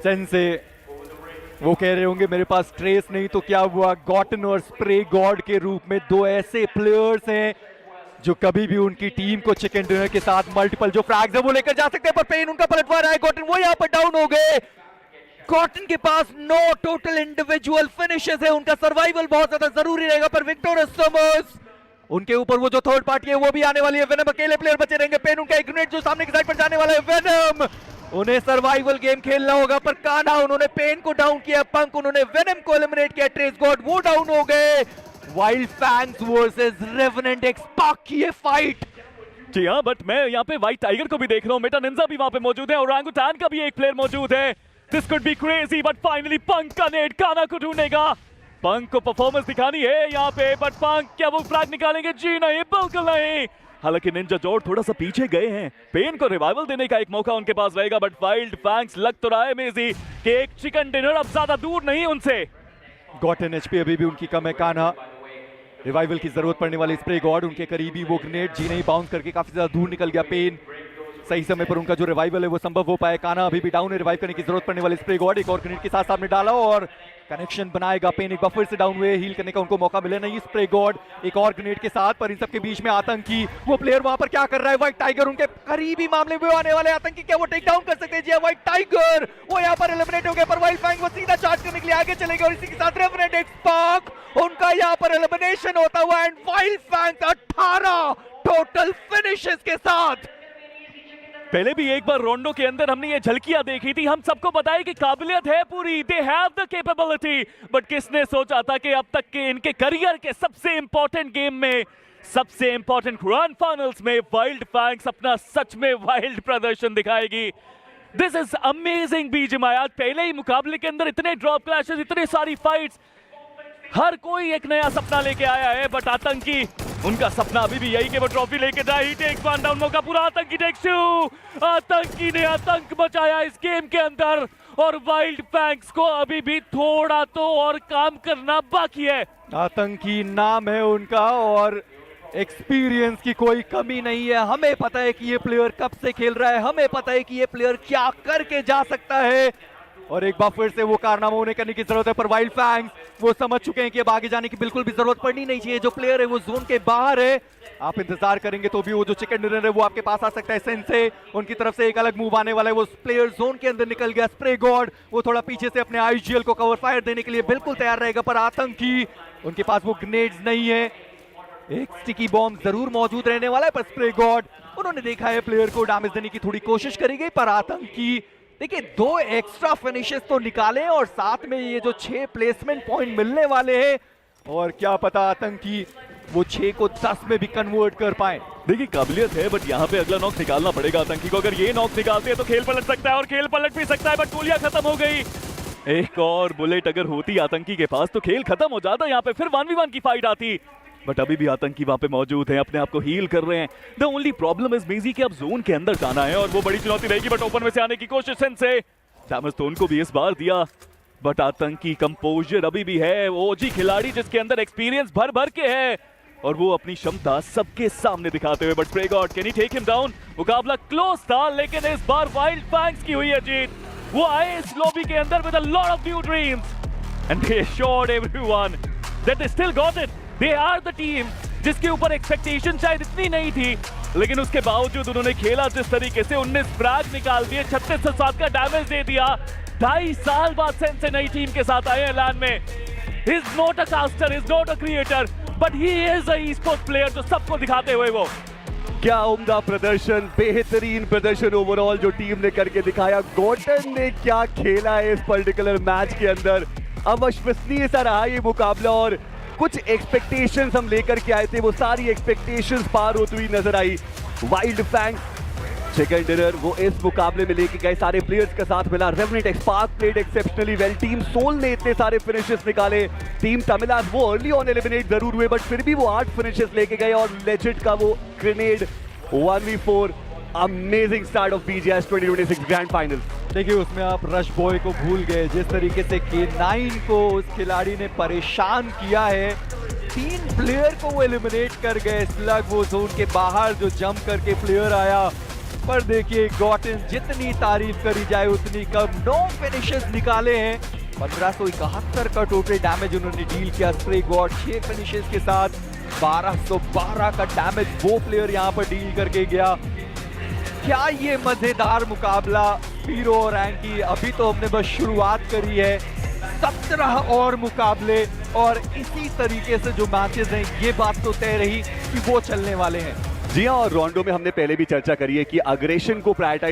सन से वो कह रहे होंगे मेरे पास ट्रेस नहीं तो क्या हुआ, गॉटन और स्प्रे गॉड के रूप में 2 ऐसे प्लेयर्स हैं जो कभी भी उनकी टीम को चिकन डिनर के साथ मल्टीपल जो फ्रैग्स है वो लेकर जा सकते हैं, पर पेन उनका पलटवार है। गॉटन वो यहाँ पर डाउन हो गए। गॉटन के पास 9 टोटल इंडिविजुअल फिनिशेस है, उनका सर्वाइवल बहुत ज्यादा जरूरी रहेगा। पर विक्टोरिया समर्स उनके ऊपर वो जो थर्ड पार्टी है वो भी आने वाली है। वेनम अकेले प्लेयर बचे रहेंगे। पेन उनका एक ग्रेनेड जो सामने की साइड पर जाने वाला है। वेनम उन्हें सर्वाइवल गेम खेलना होगा, पर कान्हा उन्होंने पेन को डाउन किया, पंक उन्होंने वेनम को एलिमिनेट किया, ट्रेस गॉड वो डाउन हो गए। Wild fangs versus revenant X पाक की ये फाइट। जी हाँ, बट मैं यहाँ पे व्हाइट टाइगर को भी देख रहा हूँ, मेटा निंजा भी वहाँ पे मौजूद है, ओरांगुटान का भी एक प्लेयर मौजूद है। This could be crazy, but finally Punk का नेट कान्हा को ढूंढेगा। पंक को परफॉर्मेंस दिखानी है यहाँ पे, बट पंक क्या वो फ्लैग निकालेंगे? जी नहीं, बिल्कुल नहीं। हालांकि निंजा जोड़ थोड़ा सा पीछे गए हैं, पेन को रिवाइवल देने का एक मौका उनके पास रहेगा, बट वाइल्ड फैंग्स लग तो रहा है मेजी कि एक चिकन डिनर अब ज्यादा दूर नहीं उनसे। गॉटन एचपी अभी भी उनकी कम है। कान्हा रिवाइवल की जरूरत पड़ने वाली स्प्रे गॉड उनके करीबी, वो ग्रेनेड जी नहीं बाउंस करके काफी ज्यादा दूर निकल गया। पेन सही समय पर उनका जो रिवाइवल है वो संभव हो पाए। कान्हा अभी भी डाउन है, रिवाइव करने की जरूरत पड़ने वाली स्प्रे गॉड एक और ग्रेनेड के साथ सामने डाला और कनेक्शन बनाएगा। पेन एक बार फिर से डाउन हुए, हील करने का उनको मौका मिले नहीं। स्प्रे गॉड एक और ग्रेनेड के साथ, पर इन सबके बीच में आतंकी वो प्लेयर वहां पर क्या कर रहा है? व्हाइट टाइगर उनके करीबी मामले में आने वाले आतंकी, क्या वो टेक डाउन कर सकते हैं? जी व्हाइट टाइगर वो यहाँ पर एलिमिनेट हो गया, पर वाइल्ड फैंग वो सीधा चार्ज करने के लिए आगे चलेगा और इसी के साथ रेवेनेंट एक्स पाक उनका यहाँ पर एलिमिनेशन होता हुआ and Wild Fang 18 total finishes के साथ। पहले भी एक बार रोंडो के अंदर हमने ये झलकियां देखी थी, हम सबको पता है कि काबिलियत है पूरी, they have the capability, but किसने सोचा था कि अब तक के इनके करियर के सबसे इंपॉर्टेंट गेम में, सबसे इंपॉर्टेंट ग्रैंड फाइनल्स में वाइल्ड फैंग्स अपना सच में वाइल्ड प्रदर्शन दिखाएगी। This is amazing BGMI. आज पहले ही मुकाबले के अंदर इतने ड्रॉप क्लैशेस, इतनी सारी फाइट्स, हर कोई एक नया सपना लेके आया है, बट आतंकी उनका सपना अभी भी यही कि वो ट्रॉफी लेके जाए। ही टेक्स वन डाउन, मौका पूरा, आतंकी टेक्स टू। आतंकी ने आतंक मचाया इस गेम के अंदर और वाइल्ड फैंग्स को अभी भी थोड़ा तो और काम करना बाकी है। आतंकी नाम है उनका और एक्सपीरियंस की कोई कमी नहीं है। हमें पता है कि ये प्लेयर कब से खेल रहा है, हमें पता है कि ये प्लेयर क्या करके जा सकता है और एक बार फिर से वो कारनामा उन्हें करने की जरूरत है। पर वाइल्ड फैंग्स वो समझ चुके हैं कि अब आगे जाने की बिल्कुल भी जरूरत पड़नी नहीं चाहिए। जो प्लेयर है वो जोन के बाहर है, आप इंतजार करेंगे तो भी वो जो चिकन डिनर है वो आपके पास आ सकता है। सेंसे उनकी तरफ से एक अलग मूव आने वाला है, वो प्लेयर जोन के अंदर निकल गया। स्प्रे गॉड वो थोड़ा पीछे से अपने आईजीएल को कवर फायर देने के लिए बिल्कुल तैयार रहेगा, पर आतंकी उनके पास वो ग्रेनेड्स नहीं है। एक स्टिकी बॉम्ब जरूर मौजूद रहने वाला है, पर स्प्रे गॉड उन्होंने देखा है प्लेयर को डैमेज देने की थोड़ी कोशिश करेगी, पर आतंकी देखिए 2 एक्स्ट्रा फिनिशेस तो निकाले और साथ में ये जो 6 प्लेसमेंट पॉइंट मिलने वाले हैं और क्या पता आतंकी वो 6 को 10 में भी कन्वर्ट कर पाए। देखिए काबिलियत है, बट यहाँ पे अगला नॉक निकालना पड़ेगा आतंकी को। अगर ये नॉक निकालते हैं तो खेल पलट सकता है और खेल पलट भी सकता है, बट गोलियां खत्म हो गई। एक और बुलेट अगर होती आतंकी के पास तो खेल खत्म हो जाता, यहाँ पे फिर 1v1 की फाइट आती, बट अभी भी आतंकी वहां पे मौजूद है, अपने आप को हील कर रहे हैं। द ओनली प्रॉब्लम इज मेजी कि अब जोन के अंदर जाना है और वो बड़ी चुनौती रहेगी, बट ओपन में से आने की कोशिश से डैमेज तो उनको भी इस बार दिया, बट आतंकी कंपोजर अभी भी है। ओजी खिलाड़ी जिसके अंदर एक्सपीरियंस भर भर के है और वो अपनी क्षमता सबके सामने दिखाते हुए, but Spray God can he take him down? मुकाबला क्लोज था, लेकिन इस बार वाइल्ड फैंग्स की हुई है जीत। वो आए इस लॉबी के अंदर with a lot of new dreams and they assured everyone that they still got it. They are the team जिसके ऊपर एक्सपेक्टेशन शायद इतनी नहीं थी, लेकिन उसके बावजूद उन्होंने खेला जिस तरीके से, 19 फ्रैग निकाल दिए, 3607 का डैमेज दे दिया। 2.5 साल बाद सेंसे नई टीम के साथ आए हैं LAN में। He is not a caster, he is not a creator, but he is a e-sport player जो सबको दिखाते हुए वो क्या उम्दा प्रदर्शन, बेहतरीन प्रदर्शन ओवरऑल जो टीम ने करके दिखाया। गॉटन ने क्या खेला है इस पर्टिकुलर मैच के अंदर, अविश्वसनीय सा रहा ये मुकाबला और कुछ एक्सपेक्टेशंस हम लेकर के आए थे, वो सारी एक्सपेक्टेशंस पार होती हुई नजर आई। वाइल्ड फैंग्स चिकन डिनर वो इस मुकाबले में लेके गए, सारे प्लेयर्स का साथ मिला। रेवेनेंट एक्स पाक played exceptionally well, team Soul ने इतने सारे फिनिशेस निकाले। टीम तमिलाज वो अर्ली ऑन एलिमिनेट जरूर हुए, बट फिर भी वो 8 फिनिशेस लेके गए और लेजेंड का वो grenade 1v4 amazing start of BGS 2026 grand final. देखिए उसमें आप रश बॉय को भूल गए, जिस तरीके से K9 को उस खिलाड़ी ने परेशान किया है, 3 प्लेयर को वो एलिमिनेट कर गए। स्लग वो जोन के बाहर जो जंप करके प्लेयर आया, पर देखिए गॉटन जितनी तारीफ करी जाए उतनी कम। 9 फिनिशेस निकाले हैं, 1571 का टोटल डैमेज उन्होंने डील किया। स्प्रे गॉड 6 फिनिशेस के साथ 1212 का डैमेज वो प्लेयर यहाँ पर डील करके गया। क्या ये मजेदार मुकाबला स्पीरो और एंकी, अभी तो हमने बस शुरुआत करी है। 17 और मुकाबले और इसी तरीके से जो मैचेस हैं, ये बात तो तय रही कि वो चलने वाले हैं। जी हाँ, और रोंडो में हमने पहले भी चर्चा करी है कि अग्रेशन को प्रायोरिटाइज